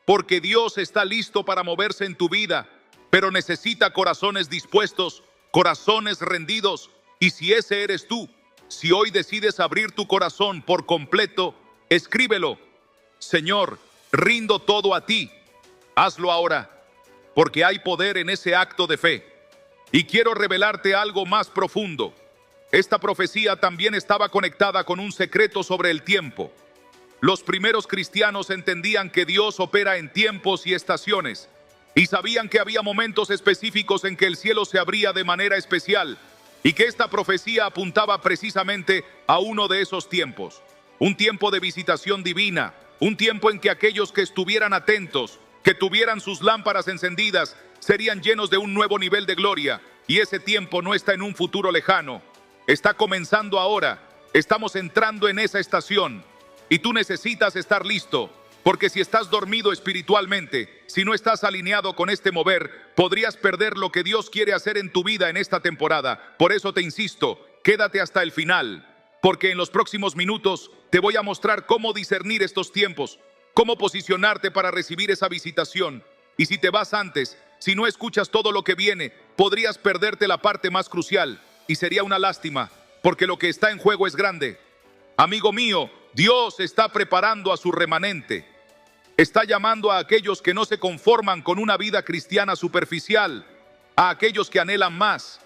porque Dios está listo para moverse en tu vida, pero necesita corazones dispuestos, corazones rendidos. Y si ese eres tú, si hoy decides abrir tu corazón por completo, escríbelo: Señor, rindo todo a ti. Hazlo ahora, porque hay poder en ese acto de fe. Y quiero revelarte algo más profundo. Esta profecía también estaba conectada con un secreto sobre el tiempo. Los primeros cristianos entendían que Dios opera en tiempos y estaciones, y sabían que había momentos específicos en que el cielo se abría de manera especial, y que esta profecía apuntaba precisamente a uno de esos tiempos. Un tiempo de visitación divina, un tiempo en que aquellos que estuvieran atentos, que tuvieran sus lámparas encendidas, serían llenos de un nuevo nivel de gloria. Y ese tiempo no está en un futuro lejano, está comenzando ahora. Estamos entrando en esa estación y tú necesitas estar listo, porque si estás dormido espiritualmente, si no estás alineado con este mover, podrías perder lo que Dios quiere hacer en tu vida en esta temporada. Por eso te insisto, quédate hasta el final, porque en los próximos minutos te voy a mostrar cómo discernir estos tiempos, cómo posicionarte para recibir esa visitación. Y si te vas antes, si no escuchas todo lo que viene, podrías perderte la parte más crucial, y sería una lástima, porque lo que está en juego es grande. Amigo mío, Dios está preparando a su remanente. Está llamando a aquellos que no se conforman con una vida cristiana superficial, a aquellos que anhelan más,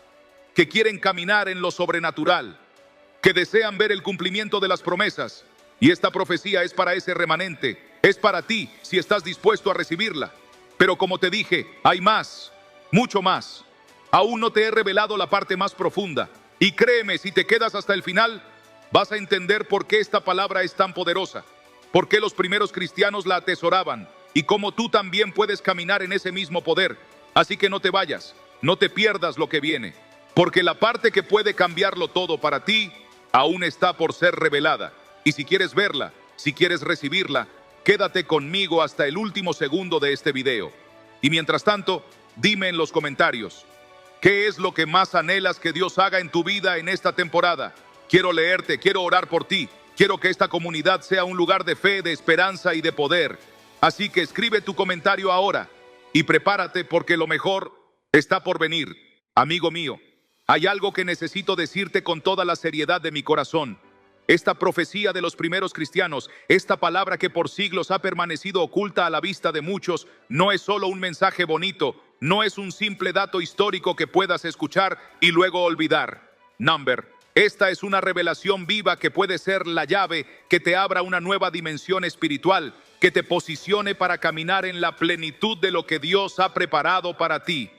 que quieren caminar en lo sobrenatural, que desean ver el cumplimiento de las promesas. Y esta profecía es para ese remanente, es para ti si estás dispuesto a recibirla. Pero como te dije, hay más, mucho más. Aún no te he revelado la parte más profunda. Y créeme, si te quedas hasta el final, vas a entender por qué esta palabra es tan poderosa, por qué los primeros cristianos la atesoraban y cómo tú también puedes caminar en ese mismo poder. Así que no te vayas, no te pierdas lo que viene. porque la parte que puede cambiarlo todo para ti aún está por ser revelada. Y si quieres verla, si quieres recibirla, quédate conmigo hasta el último segundo de este video. Y mientras tanto, dime en los comentarios, ¿qué es lo que más anhelas que Dios haga en tu vida en esta temporada? Quiero leerte, quiero orar por ti. Quiero que esta comunidad sea un lugar de fe, de esperanza y de poder. Así que escribe tu comentario ahora y prepárate porque lo mejor está por venir. Amigo mío, hay algo que necesito decirte con toda la seriedad de mi corazón. Esta profecía de los primeros cristianos, esta palabra que por siglos ha permanecido oculta a la vista de muchos, no es solo un mensaje bonito, no es un simple dato histórico que puedas escuchar y luego olvidar. Esta es una revelación viva que puede ser la llave que te abra una nueva dimensión espiritual, que te posicione para caminar en la plenitud de lo que Dios ha preparado para ti.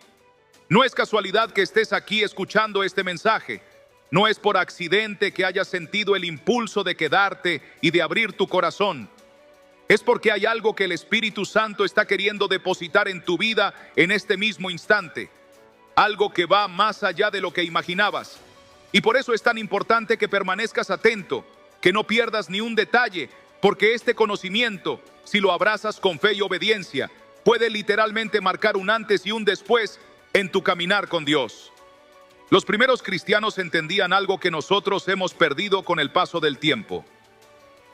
No es casualidad que estés aquí escuchando este mensaje. No es por accidente que hayas sentido el impulso de quedarte y de abrir tu corazón. Es porque hay algo que el Espíritu Santo está queriendo depositar en tu vida en este mismo instante. Algo que va más allá de lo que imaginabas. Y por eso es tan importante que permanezcas atento, que no pierdas ni un detalle, porque este conocimiento, si lo abrazas con fe y obediencia, puede literalmente marcar un antes y un después en tu caminar con Dios. Los primeros cristianos entendían algo que nosotros hemos perdido con el paso del tiempo.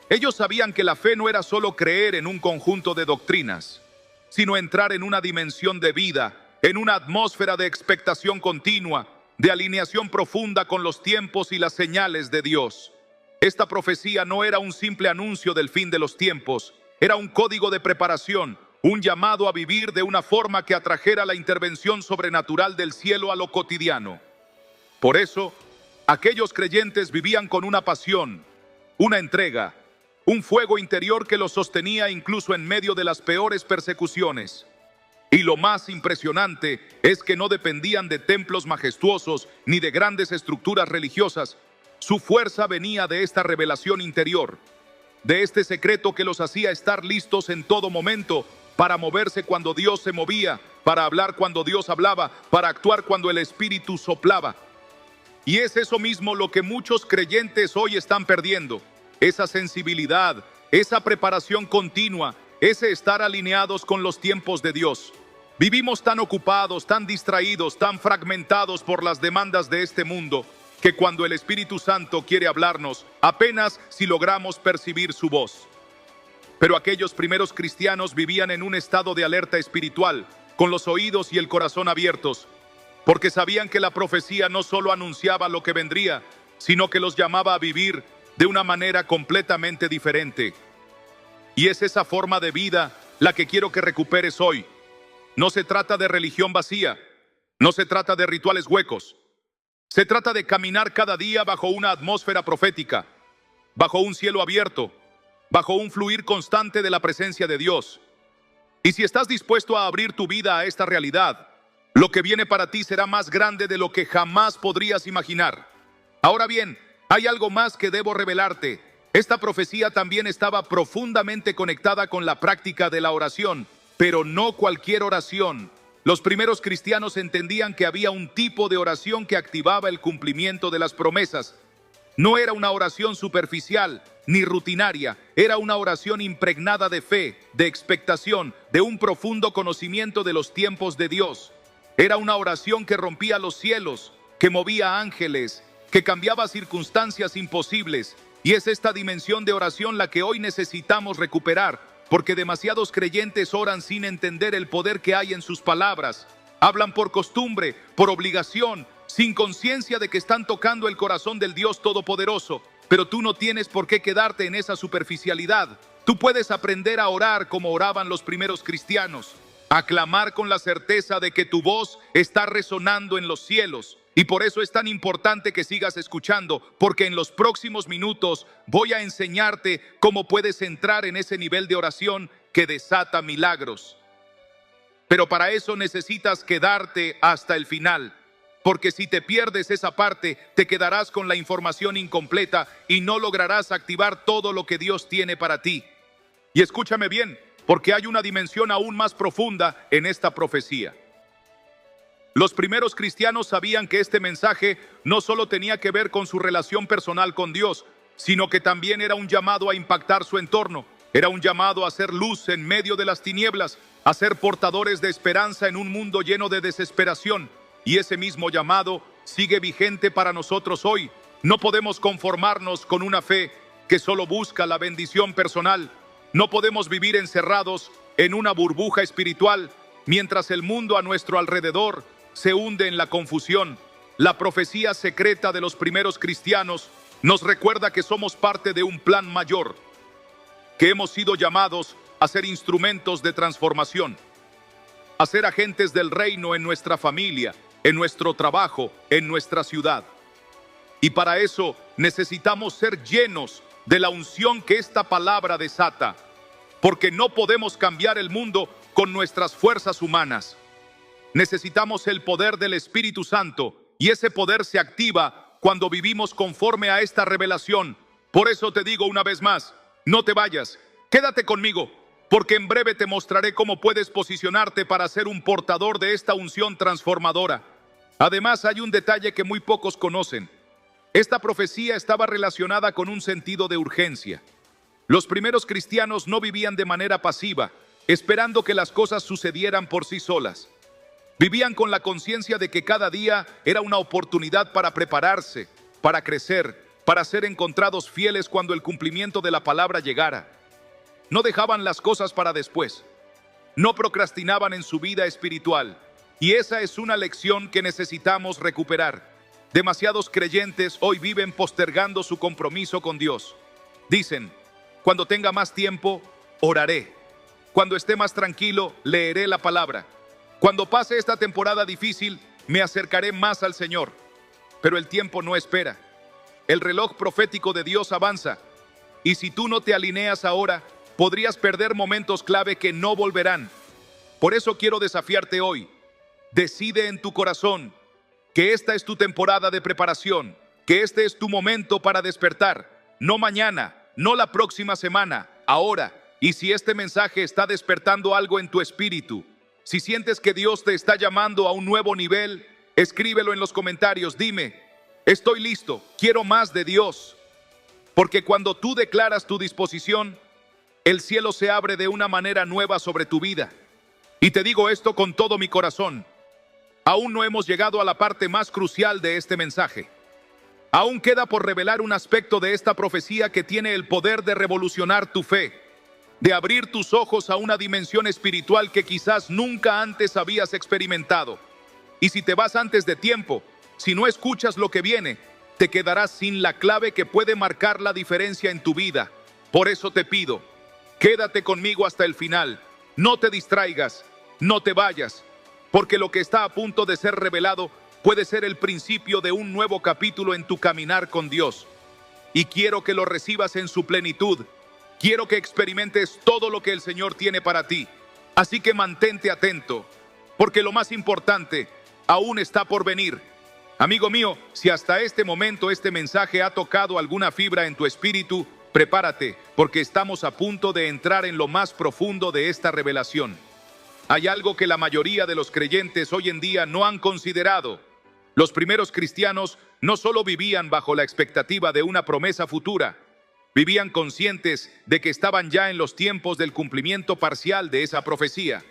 Ellos sabían que la fe no era solo creer en un conjunto de doctrinas, sino entrar en una dimensión de vida, en una atmósfera de expectación continua, de alineación profunda con los tiempos y las señales de Dios. Esta profecía no era un simple anuncio del fin de los tiempos, era un código de preparación, un llamado a vivir de una forma que atrajera la intervención sobrenatural del cielo a lo cotidiano. Por eso, aquellos creyentes vivían con una pasión, una entrega, un fuego interior que los sostenía incluso en medio de las peores persecuciones. Y lo más impresionante es que no dependían de templos majestuosos ni de grandes estructuras religiosas. Su fuerza venía de esta revelación interior, de este secreto que los hacía estar listos en todo momento para moverse cuando Dios se movía, para hablar cuando Dios hablaba, para actuar cuando el Espíritu soplaba. Y es eso mismo lo que muchos creyentes hoy están perdiendo, esa sensibilidad, esa preparación continua, ese estar alineados con los tiempos de Dios. Vivimos tan ocupados, tan distraídos, tan fragmentados por las demandas de este mundo, que cuando el Espíritu Santo quiere hablarnos, apenas si logramos percibir su voz. Pero aquellos primeros cristianos vivían en un estado de alerta espiritual, con los oídos y el corazón abiertos, porque sabían que la profecía no solo anunciaba lo que vendría, sino que los llamaba a vivir de una manera completamente diferente. Y es esa forma de vida la que quiero que recuperes hoy. No se trata de religión vacía, no se trata de rituales huecos. Se trata de caminar cada día bajo una atmósfera profética, bajo un cielo abierto, bajo un fluir constante de la presencia de Dios. Y si estás dispuesto a abrir tu vida a esta realidad, lo que viene para ti será más grande de lo que jamás podrías imaginar. Ahora bien, hay algo más que debo revelarte. Esta profecía también estaba profundamente conectada con la práctica de la oración, pero no cualquier oración. Los primeros cristianos entendían que había un tipo de oración que activaba el cumplimiento de las promesas. No era una oración superficial ni rutinaria, era una oración impregnada de fe, de expectación, de un profundo conocimiento de los tiempos de Dios. Era una oración que rompía los cielos, que movía ángeles, que cambiaba circunstancias imposibles. Y es esta dimensión de oración la que hoy necesitamos recuperar, porque demasiados creyentes oran sin entender el poder que hay en sus palabras. Hablan por costumbre, por obligación, sin conciencia de que están tocando el corazón del Dios Todopoderoso. Pero tú no tienes por qué quedarte en esa superficialidad. Tú puedes aprender a orar como oraban los primeros cristianos, a clamar con la certeza de que tu voz está resonando en los cielos. Y por eso es tan importante que sigas escuchando, porque en los próximos minutos voy a enseñarte cómo puedes entrar en ese nivel de oración que desata milagros. Pero para eso necesitas quedarte hasta el final, porque si te pierdes esa parte, te quedarás con la información incompleta y no lograrás activar todo lo que Dios tiene para ti. Y escúchame bien, porque hay una dimensión aún más profunda en esta profecía. Los primeros cristianos sabían que este mensaje no solo tenía que ver con su relación personal con Dios, sino que también era un llamado a impactar su entorno. Era un llamado a hacer luz en medio de las tinieblas, a ser portadores de esperanza en un mundo lleno de desesperación. Y ese mismo llamado sigue vigente para nosotros hoy. No podemos conformarnos con una fe que solo busca la bendición personal. No podemos vivir encerrados en una burbuja espiritual mientras el mundo a nuestro alrededor se hunde en la confusión. La profecía secreta de los primeros cristianos nos recuerda que somos parte de un plan mayor, que hemos sido llamados a ser instrumentos de transformación, a ser agentes del reino en nuestra familia, en nuestro trabajo, en nuestra ciudad. Y para eso necesitamos ser llenos de la unción que esta palabra desata, porque no podemos cambiar el mundo con nuestras fuerzas humanas. Necesitamos el poder del Espíritu Santo, y ese poder se activa cuando vivimos conforme a esta revelación. Por eso te digo una vez más, no te vayas, quédate conmigo, porque en breve te mostraré cómo puedes posicionarte para ser un portador de esta unción transformadora. Además, hay un detalle que muy pocos conocen. Esta profecía estaba relacionada con un sentido de urgencia. Los primeros cristianos no vivían de manera pasiva, esperando que las cosas sucedieran por sí solas. Vivían con la conciencia de que cada día era una oportunidad para prepararse, para crecer, para ser encontrados fieles cuando el cumplimiento de la palabra llegara. No dejaban las cosas para después. No procrastinaban en su vida espiritual. Y esa es una lección que necesitamos recuperar. Demasiados creyentes hoy viven postergando su compromiso con Dios. Dicen, cuando tenga más tiempo, oraré. Cuando esté más tranquilo, leeré la palabra. Cuando pase esta temporada difícil, me acercaré más al Señor. Pero el tiempo no espera. El reloj profético de Dios avanza. Y si tú no te alineas ahora, podrías perder momentos clave que no volverán. Por eso quiero desafiarte hoy. Decide en tu corazón que esta es tu temporada de preparación, que este es tu momento para despertar. No mañana, no la próxima semana, ahora. Y si este mensaje está despertando algo en tu espíritu, si sientes que Dios te está llamando a un nuevo nivel, escríbelo en los comentarios. Dime, estoy listo, quiero más de Dios. Porque cuando tú declaras tu disposición, el cielo se abre de una manera nueva sobre tu vida. Y te digo esto con todo mi corazón. Aún no hemos llegado a la parte más crucial de este mensaje. Aún queda por revelar un aspecto de esta profecía que tiene el poder de revolucionar tu fe, de abrir tus ojos a una dimensión espiritual que quizás nunca antes habías experimentado. Y si te vas antes de tiempo, si no escuchas lo que viene, te quedarás sin la clave que puede marcar la diferencia en tu vida. Por eso te pido, quédate conmigo hasta el final. No te distraigas, no te vayas, porque lo que está a punto de ser revelado puede ser el principio de un nuevo capítulo en tu caminar con Dios. Y quiero que lo recibas en su plenitud. Quiero que experimentes todo lo que el Señor tiene para ti. Así que mantente atento, porque lo más importante aún está por venir. Amigo mío, si hasta este momento este mensaje ha tocado alguna fibra en tu espíritu, prepárate, porque estamos a punto de entrar en lo más profundo de esta revelación. Hay algo que la mayoría de los creyentes hoy en día no han considerado. Los primeros cristianos no solo vivían bajo la expectativa de una promesa futura, vivían conscientes de que estaban ya en los tiempos del cumplimiento parcial de esa profecía.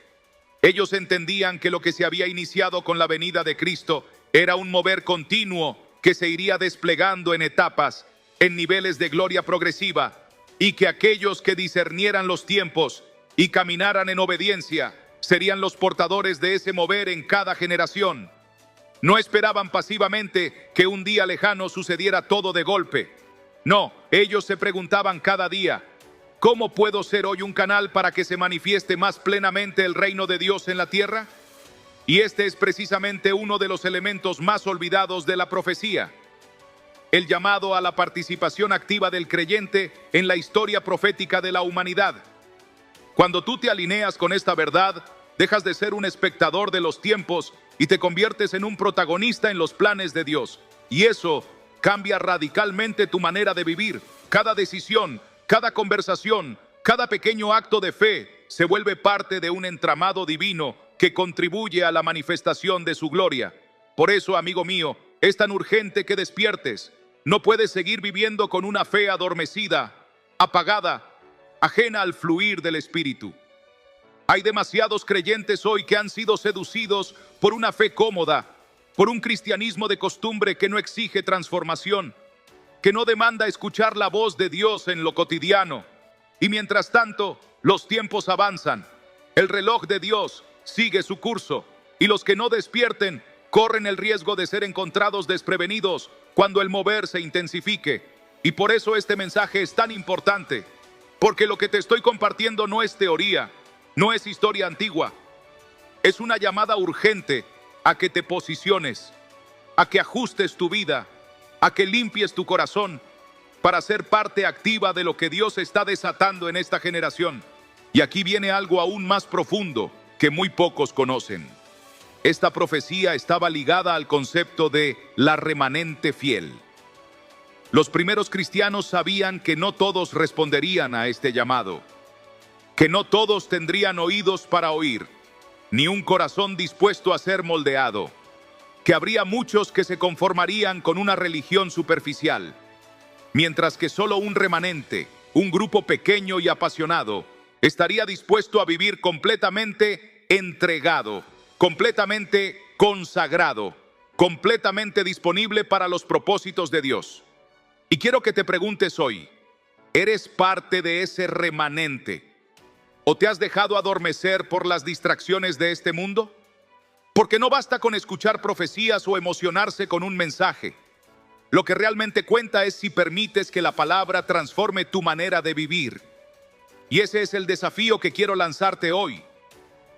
Ellos entendían que lo que se había iniciado con la venida de Cristo era un mover continuo que se iría desplegando en etapas, en niveles de gloria progresiva, y que aquellos que discernieran los tiempos y caminaran en obediencia serían los portadores de ese mover en cada generación. No esperaban pasivamente que un día lejano sucediera todo de golpe. No, ellos se preguntaban cada día, ¿cómo puedo ser hoy un canal para que se manifieste más plenamente el reino de Dios en la tierra? Y este es precisamente uno de los elementos más olvidados de la profecía. El llamado a la participación activa del creyente en la historia profética de la humanidad. Cuando tú te alineas con esta verdad, dejas de ser un espectador de los tiempos y te conviertes en un protagonista en los planes de Dios. Y eso cambia radicalmente tu manera de vivir. Cada decisión, cada conversación, cada pequeño acto de fe se vuelve parte de un entramado divino que contribuye a la manifestación de su gloria. Por eso, amigo mío, es tan urgente que despiertes. No puedes seguir viviendo con una fe adormecida, apagada, ajena al fluir del Espíritu. Hay demasiados creyentes hoy que han sido seducidos por una fe cómoda, por un cristianismo de costumbre que no exige transformación, que no demanda escuchar la voz de Dios en lo cotidiano. Y mientras tanto, los tiempos avanzan, el reloj de Dios sigue su curso, y los que no despierten corren el riesgo de ser encontrados desprevenidos cuando el mover se intensifique. Y por eso este mensaje es tan importante, porque lo que te estoy compartiendo no es teoría, no es historia antigua. Es una llamada urgente a que te posiciones, a que ajustes tu vida, a que limpies tu corazón para ser parte activa de lo que Dios está desatando en esta generación. Y aquí viene algo aún más profundo que muy pocos conocen. Esta profecía estaba ligada al concepto de la remanente fiel. Los primeros cristianos sabían que no todos responderían a este llamado, que no todos tendrían oídos para oír, ni un corazón dispuesto a ser moldeado, que habría muchos que se conformarían con una religión superficial, mientras que solo un remanente, un grupo pequeño y apasionado, estaría dispuesto a vivir completamente entregado, completamente consagrado, completamente disponible para los propósitos de Dios. Y quiero que te preguntes hoy, ¿eres parte de ese remanente? ¿O te has dejado adormecer por las distracciones de este mundo? Porque no basta con escuchar profecías o emocionarse con un mensaje. Lo que realmente cuenta es si permites que la palabra transforme tu manera de vivir. Y ese es el desafío que quiero lanzarte hoy.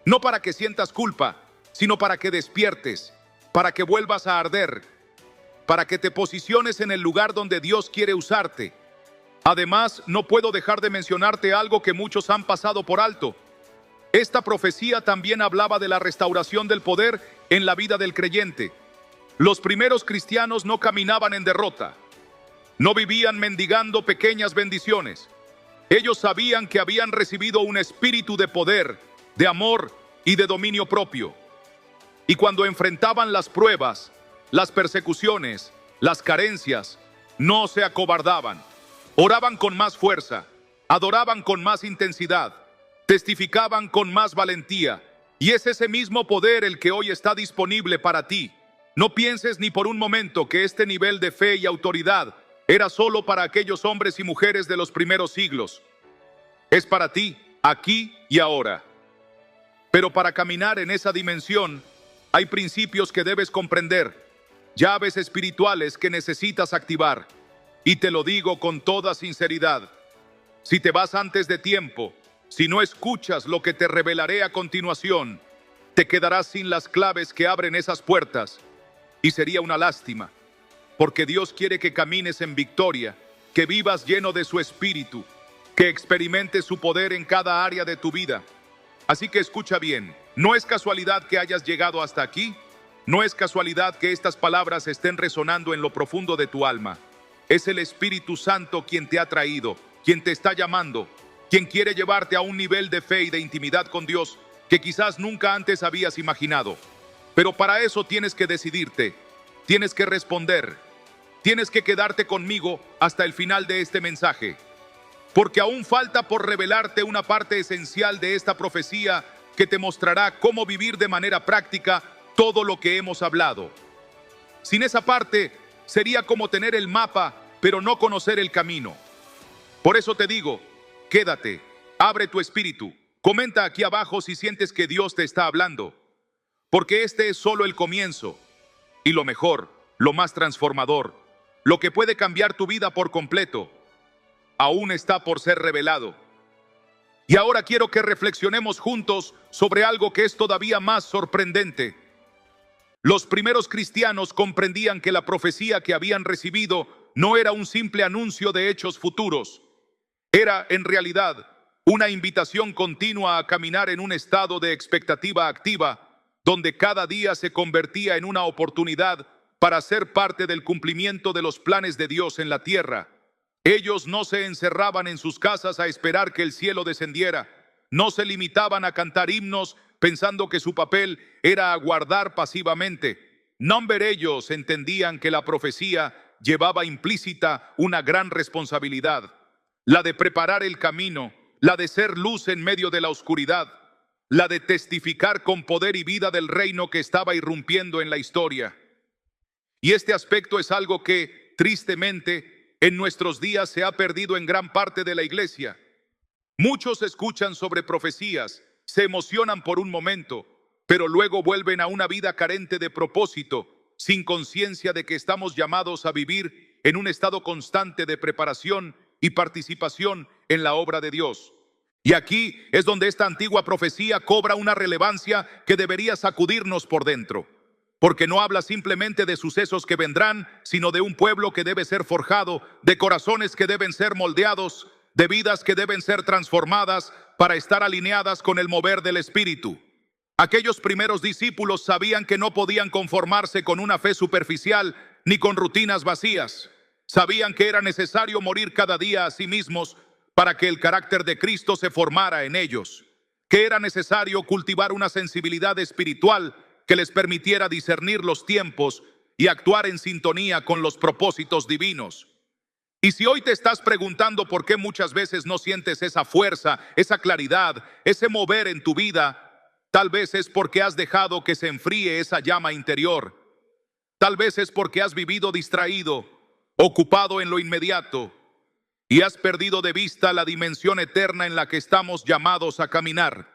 No para que sientas culpa, sino para que despiertes, para que vuelvas a arder, para que te posiciones en el lugar donde Dios quiere usarte. Además, no puedo dejar de mencionarte algo que muchos han pasado por alto. Esta profecía también hablaba de la restauración del poder en la vida del creyente. Los primeros cristianos no caminaban en derrota, no vivían mendigando pequeñas bendiciones. Ellos sabían que habían recibido un espíritu de poder, de amor y de dominio propio. Y cuando enfrentaban las pruebas, las persecuciones, las carencias, no se acobardaban. Oraban con más fuerza, adoraban con más intensidad, testificaban con más valentía. Y es ese mismo poder el que hoy está disponible para ti. No pienses ni por un momento que este nivel de fe y autoridad era solo para aquellos hombres y mujeres de los primeros siglos. Es para ti, aquí y ahora. Pero para caminar en esa dimensión, hay principios que debes comprender, llaves espirituales que necesitas activar. Y te lo digo con toda sinceridad. Si te vas antes de tiempo, si no escuchas lo que te revelaré a continuación, te quedarás sin las claves que abren esas puertas. Y sería una lástima, porque Dios quiere que camines en victoria, que vivas lleno de su espíritu, que experimentes su poder en cada área de tu vida. Así que escucha bien, no es casualidad que hayas llegado hasta aquí, no es casualidad que estas palabras estén resonando en lo profundo de tu alma. Es el Espíritu Santo quien te ha traído, quien te está llamando, quien quiere llevarte a un nivel de fe y de intimidad con Dios que quizás nunca antes habías imaginado. Pero para eso tienes que decidirte, tienes que responder, tienes que quedarte conmigo hasta el final de este mensaje, porque aún falta por revelarte una parte esencial de esta profecía que te mostrará cómo vivir de manera práctica todo lo que hemos hablado. Sin esa parte, sería como tener el mapa, pero no conocer el camino. Por eso te digo, quédate, abre tu espíritu, comenta aquí abajo si sientes que Dios te está hablando, porque este es solo el comienzo, y lo mejor, lo más transformador, lo que puede cambiar tu vida por completo, aún está por ser revelado. Y ahora quiero que reflexionemos juntos sobre algo que es todavía más sorprendente. Los primeros cristianos comprendían que la profecía que habían recibido no era un simple anuncio de hechos futuros. Era, en realidad, una invitación continua a caminar en un estado de expectativa activa, donde cada día se convertía en una oportunidad para ser parte del cumplimiento de los planes de Dios en la tierra. Ellos no se encerraban en sus casas a esperar que el cielo descendiera, no se limitaban a cantar himnos pensando que su papel era aguardar pasivamente. Number ellos entendían que la profecía llevaba implícita una gran responsabilidad, la de preparar el camino, la de ser luz en medio de la oscuridad, la de testificar con poder y vida del reino que estaba irrumpiendo en la historia. Y este aspecto es algo que, tristemente, en nuestros días se ha perdido en gran parte de la iglesia. Muchos escuchan sobre profecías, se emocionan por un momento, pero luego vuelven a una vida carente de propósito, sin conciencia de que estamos llamados a vivir en un estado constante de preparación y participación en la obra de Dios. Y aquí es donde esta antigua profecía cobra una relevancia que debería sacudirnos por dentro, porque no habla simplemente de sucesos que vendrán, sino de un pueblo que debe ser forjado, de corazones que deben ser moldeados, de vidas que deben ser transformadas para estar alineadas con el mover del Espíritu. Aquellos primeros discípulos sabían que no podían conformarse con una fe superficial ni con rutinas vacías. Sabían que era necesario morir cada día a sí mismos para que el carácter de Cristo se formara en ellos, que era necesario cultivar una sensibilidad espiritual que les permitiera discernir los tiempos y actuar en sintonía con los propósitos divinos. Y si hoy te estás preguntando por qué muchas veces no sientes esa fuerza, esa claridad, ese mover en tu vida, tal vez es porque has dejado que se enfríe esa llama interior. Tal vez es porque has vivido distraído, ocupado en lo inmediato, y has perdido de vista la dimensión eterna en la que estamos llamados a caminar.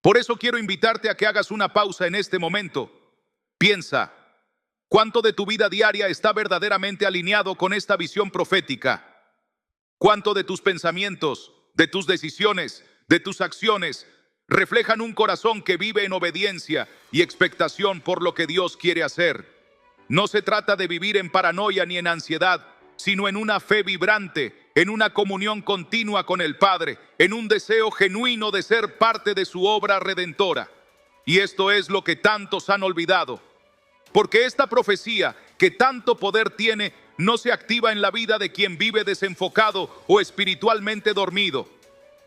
Por eso quiero invitarte a que hagas una pausa en este momento. Piensa, ¿cuánto de tu vida diaria está verdaderamente alineado con esta visión profética? ¿Cuánto de tus pensamientos, de tus decisiones, de tus acciones reflejan un corazón que vive en obediencia y expectación por lo que Dios quiere hacer? No se trata de vivir en paranoia ni en ansiedad, sino en una fe vibrante, en una comunión continua con el Padre, en un deseo genuino de ser parte de su obra redentora. Y esto es lo que tantos han olvidado, porque esta profecía, que tanto poder tiene, no se activa en la vida de quien vive desenfocado o espiritualmente dormido.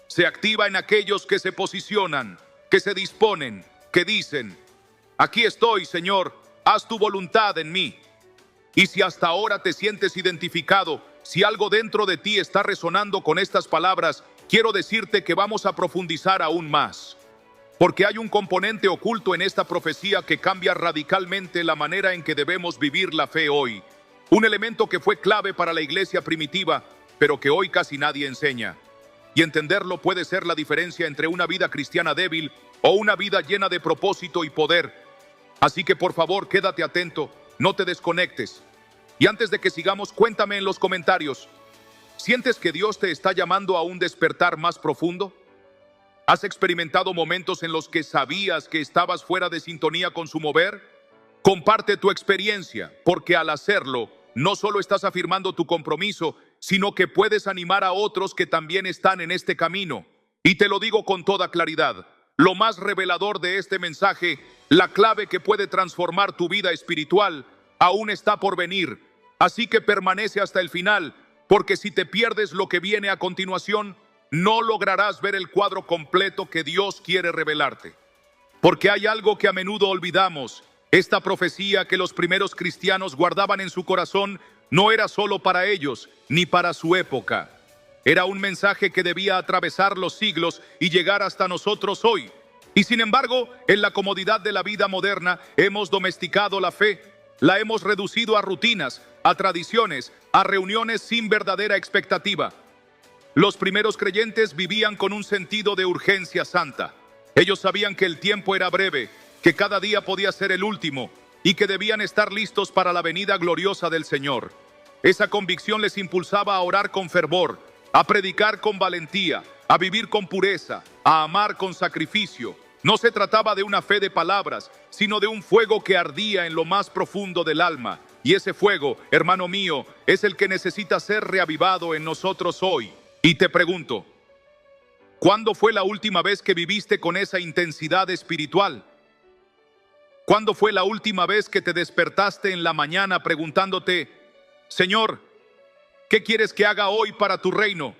Se activa en aquellos que se posicionan, que se disponen, que dicen: aquí estoy, Señor, haz tu voluntad en mí. Y si hasta ahora te sientes identificado, si algo dentro de ti está resonando con estas palabras, quiero decirte que vamos a profundizar aún más. Porque hay un componente oculto en esta profecía que cambia radicalmente la manera en que debemos vivir la fe hoy. Un elemento que fue clave para la iglesia primitiva, pero que hoy casi nadie enseña. Y entenderlo puede ser la diferencia entre una vida cristiana débil o una vida llena de propósito y poder. Así que por favor, quédate atento, no te desconectes. Y antes de que sigamos, cuéntame en los comentarios, ¿sientes que Dios te está llamando a un despertar más profundo? ¿Has experimentado momentos en los que sabías que estabas fuera de sintonía con su mover? Comparte tu experiencia, porque al hacerlo, no solo estás afirmando tu compromiso, sino que puedes animar a otros que también están en este camino. Y te lo digo con toda claridad, lo más revelador de este mensaje, la clave que puede transformar tu vida espiritual, aún está por venir. Así que permanece hasta el final, porque si te pierdes lo que viene a continuación, no lograrás ver el cuadro completo que Dios quiere revelarte. Porque hay algo que a menudo olvidamos. Esta profecía que los primeros cristianos guardaban en su corazón no era solo para ellos, ni para su época. Era un mensaje que debía atravesar los siglos y llegar hasta nosotros hoy. Y sin embargo, en la comodidad de la vida moderna, hemos domesticado la fe. La hemos reducido a rutinas, a tradiciones, a reuniones sin verdadera expectativa. Los primeros creyentes vivían con un sentido de urgencia santa. Ellos sabían que el tiempo era breve, que cada día podía ser el último y que debían estar listos para la venida gloriosa del Señor. Esa convicción les impulsaba a orar con fervor, a predicar con valentía, a vivir con pureza, a amar con sacrificio. No se trataba de una fe de palabras, sino de un fuego que ardía en lo más profundo del alma. Y ese fuego, hermano mío, es el que necesita ser reavivado en nosotros hoy. Y te pregunto, ¿cuándo fue la última vez que viviste con esa intensidad espiritual? ¿Cuándo fue la última vez que te despertaste en la mañana preguntándote: Señor, ¿qué quieres que haga hoy para tu reino?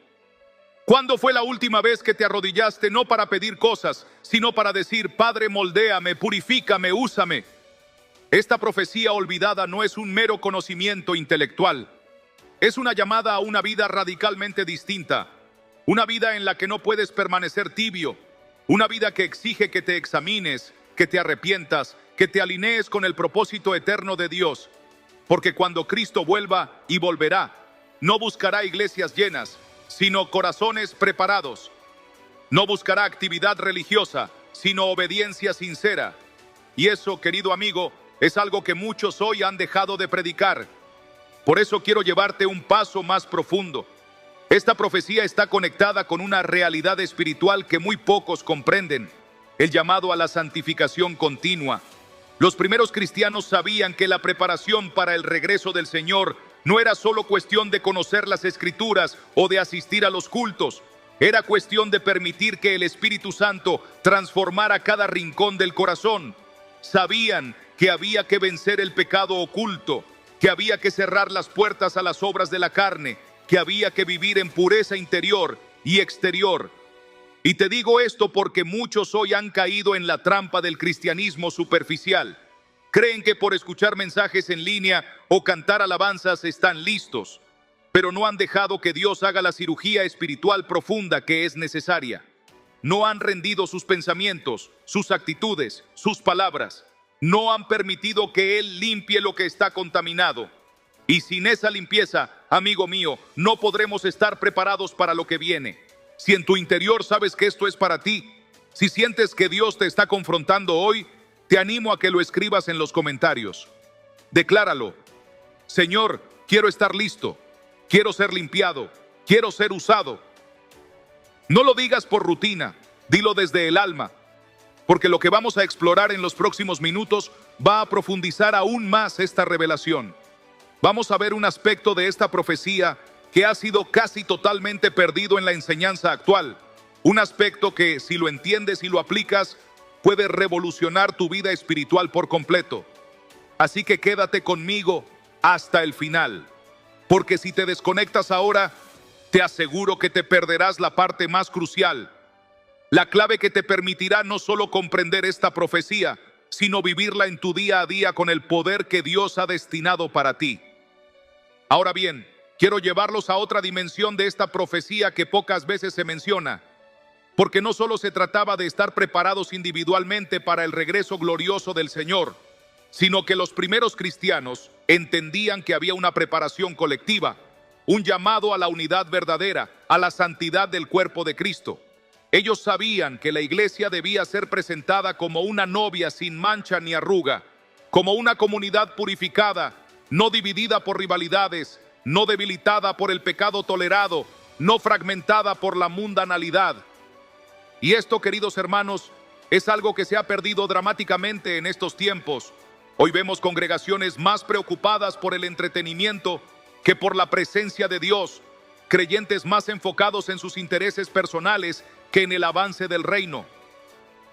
¿Cuándo fue la última vez que te arrodillaste no para pedir cosas, sino para decir: Padre, moldéame, purifícame, úsame? Esta profecía olvidada no es un mero conocimiento intelectual. Es una llamada a una vida radicalmente distinta. Una vida en la que no puedes permanecer tibio. Una vida que exige que te examines, que te arrepientas, que te alinees con el propósito eterno de Dios. Porque cuando Cristo vuelva, y volverá, no buscará iglesias llenas, sino corazones preparados. No buscará actividad religiosa, sino obediencia sincera. Y eso, querido amigo, es algo que muchos hoy han dejado de predicar. Por eso quiero llevarte un paso más profundo. Esta profecía está conectada con una realidad espiritual que muy pocos comprenden: el llamado a la santificación continua. Los primeros cristianos sabían que la preparación para el regreso del Señor no era solo cuestión de conocer las Escrituras o de asistir a los cultos. Era cuestión de permitir que el Espíritu Santo transformara cada rincón del corazón. Sabían que había que vencer el pecado oculto, que había que cerrar las puertas a las obras de la carne, que había que vivir en pureza interior y exterior. Y te digo esto porque muchos hoy han caído en la trampa del cristianismo superficial. Creen que por escuchar mensajes en línea o cantar alabanzas están listos, pero no han dejado que Dios haga la cirugía espiritual profunda que es necesaria. No han rendido sus pensamientos, sus actitudes, sus palabras. No han permitido que Él limpie lo que está contaminado. Y sin esa limpieza, amigo mío, no podremos estar preparados para lo que viene. Si en tu interior sabes que esto es para ti, si sientes que Dios te está confrontando hoy, te animo a que lo escribas en los comentarios. Decláralo: Señor, quiero estar listo, quiero ser limpiado, quiero ser usado. No lo digas por rutina, dilo desde el alma, porque lo que vamos a explorar en los próximos minutos va a profundizar aún más esta revelación. Vamos a ver un aspecto de esta profecía que ha sido casi totalmente perdido en la enseñanza actual. Un aspecto que, si lo entiendes y lo aplicas, puede revolucionar tu vida espiritual por completo. Así que quédate conmigo hasta el final, porque si te desconectas ahora, te aseguro que te perderás la parte más crucial, la clave que te permitirá no solo comprender esta profecía, sino vivirla en tu día a día con el poder que Dios ha destinado para ti. Ahora bien, quiero llevarlos a otra dimensión de esta profecía que pocas veces se menciona, porque no solo se trataba de estar preparados individualmente para el regreso glorioso del Señor, sino que los primeros cristianos entendían que había una preparación colectiva, un llamado a la unidad verdadera, a la santidad del cuerpo de Cristo. Ellos sabían que la iglesia debía ser presentada como una novia sin mancha ni arruga, como una comunidad purificada, no dividida por rivalidades, no debilitada por el pecado tolerado, no fragmentada por la mundanalidad. Y esto, queridos hermanos, es algo que se ha perdido dramáticamente en estos tiempos. Hoy vemos congregaciones más preocupadas por el entretenimiento que por la presencia de Dios, creyentes más enfocados en sus intereses personales que en el avance del reino.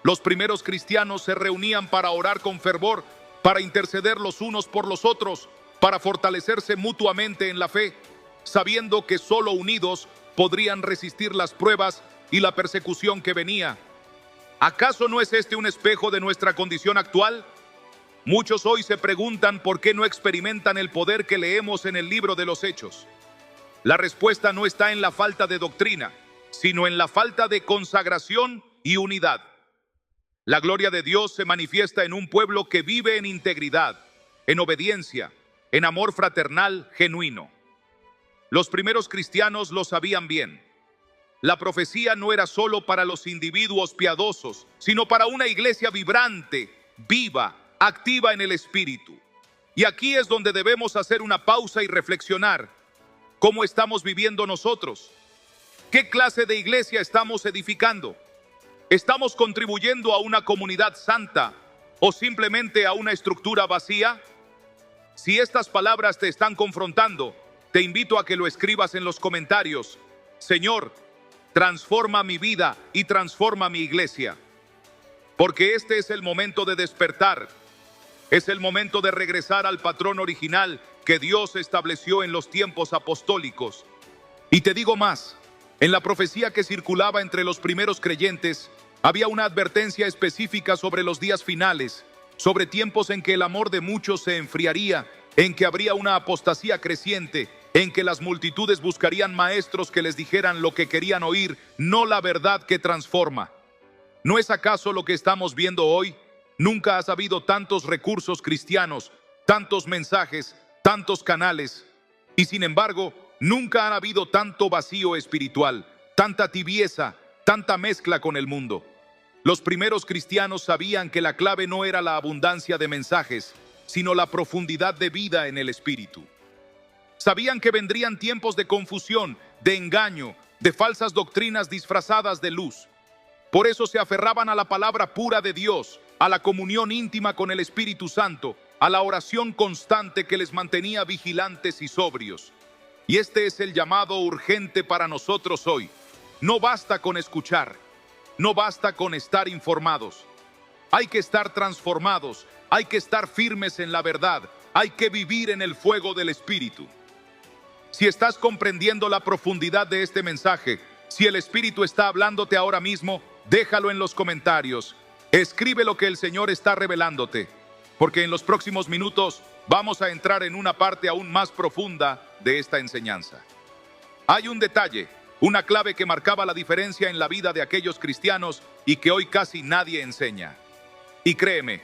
Los primeros cristianos se reunían para orar con fervor, para interceder los unos por los otros, para fortalecerse mutuamente en la fe, sabiendo que solo unidos podrían resistir las pruebas y la persecución que venía. ¿Acaso no es este un espejo de nuestra condición actual? Muchos hoy se preguntan por qué no experimentan el poder que leemos en el libro de los Hechos. La respuesta no está en la falta de doctrina, sino en la falta de consagración y unidad. La gloria de Dios se manifiesta en un pueblo que vive en integridad, en obediencia, en amor fraternal genuino. Los primeros cristianos lo sabían bien. La profecía no era solo para los individuos piadosos, sino para una iglesia vibrante, viva, activa en el Espíritu. Y aquí es donde debemos hacer una pausa y reflexionar. ¿Cómo estamos viviendo nosotros? ¿Qué clase de iglesia estamos edificando? ¿Estamos contribuyendo a una comunidad santa o simplemente a una estructura vacía? Si estas palabras te están confrontando, te invito a que lo escribas en los comentarios. Señor, transforma mi vida y transforma mi iglesia. Porque este es el momento de despertar. Es el momento de regresar al patrón original que Dios estableció en los tiempos apostólicos. Y te digo más, En la profecía que circulaba entre los primeros creyentes, había una advertencia específica sobre los días finales, sobre tiempos en que el amor de muchos se enfriaría, en que habría una apostasía creciente, en que las multitudes buscarían maestros que les dijeran lo que querían oír, no la verdad que transforma. ¿No es acaso lo que estamos viendo hoy? Nunca ha habido tantos recursos cristianos, tantos mensajes, tantos canales, y sin embargo, nunca ha habido tanto vacío espiritual, tanta tibieza, tanta mezcla con el mundo. Los primeros cristianos sabían que la clave no era la abundancia de mensajes, sino la profundidad de vida en el espíritu. Sabían que vendrían tiempos de confusión, de engaño, de falsas doctrinas disfrazadas de luz. Por eso se aferraban a la palabra pura de Dios, a la comunión íntima con el Espíritu Santo, a la oración constante que les mantenía vigilantes y sobrios. Y este es el llamado urgente para nosotros hoy. No basta con escuchar, no basta con estar informados. Hay que estar transformados, hay que estar firmes en la verdad, hay que vivir en el fuego del Espíritu. Si estás comprendiendo la profundidad de este mensaje, si el Espíritu está hablándote ahora mismo, déjalo en los comentarios. Escribe lo que el Señor está revelándote, porque en los próximos minutos vamos a entrar en una parte aún más profunda de esta enseñanza. Hay un detalle, una clave que marcaba la diferencia en la vida de aquellos cristianos y que hoy casi nadie enseña. Y créeme,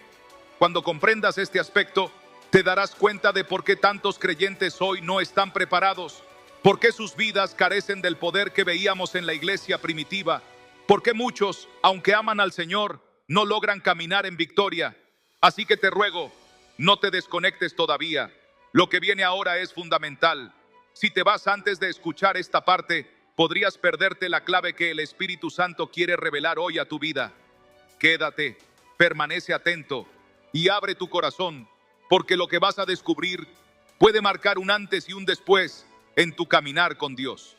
cuando comprendas este aspecto, te darás cuenta de por qué tantos creyentes hoy no están preparados, por qué sus vidas carecen del poder que veíamos en la iglesia primitiva, por qué muchos, aunque aman al Señor, no logran caminar en victoria. Así que te ruego, no te desconectes todavía. Lo que viene ahora es fundamental. Si te vas antes de escuchar esta parte, podrías perderte la clave que el Espíritu Santo quiere revelar hoy a tu vida. Quédate, permanece atento y abre tu corazón, porque lo que vas a descubrir puede marcar un antes y un después en tu caminar con Dios.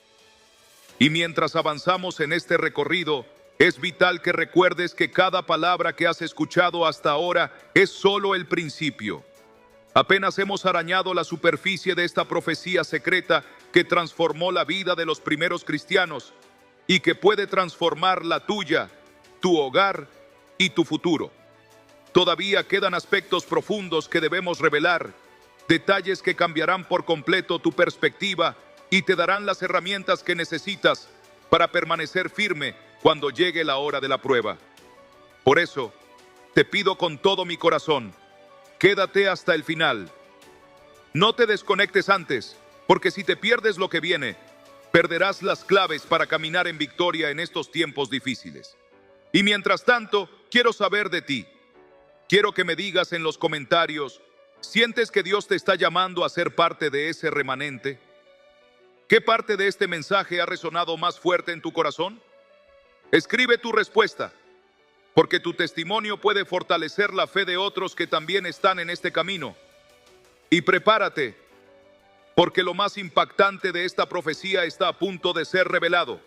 Y mientras avanzamos en este recorrido, es vital que recuerdes que cada palabra que has escuchado hasta ahora es solo el principio. Apenas hemos arañado la superficie de esta profecía secreta que transformó la vida de los primeros cristianos y que puede transformar la tuya, tu hogar y tu futuro. Todavía quedan aspectos profundos que debemos revelar, detalles que cambiarán por completo tu perspectiva y te darán las herramientas que necesitas para permanecer firme cuando llegue la hora de la prueba. Por eso, te pido con todo mi corazón, quédate hasta el final. No te desconectes antes, porque si te pierdes lo que viene, perderás las claves para caminar en victoria en estos tiempos difíciles. Y mientras tanto, quiero saber de ti. Quiero que me digas en los comentarios, ¿sientes que Dios te está llamando a ser parte de ese remanente? ¿Qué parte de este mensaje ha resonado más fuerte en tu corazón? Escribe tu respuesta, porque tu testimonio puede fortalecer la fe de otros que también están en este camino. Y prepárate, porque lo más impactante de esta profecía está a punto de ser revelado.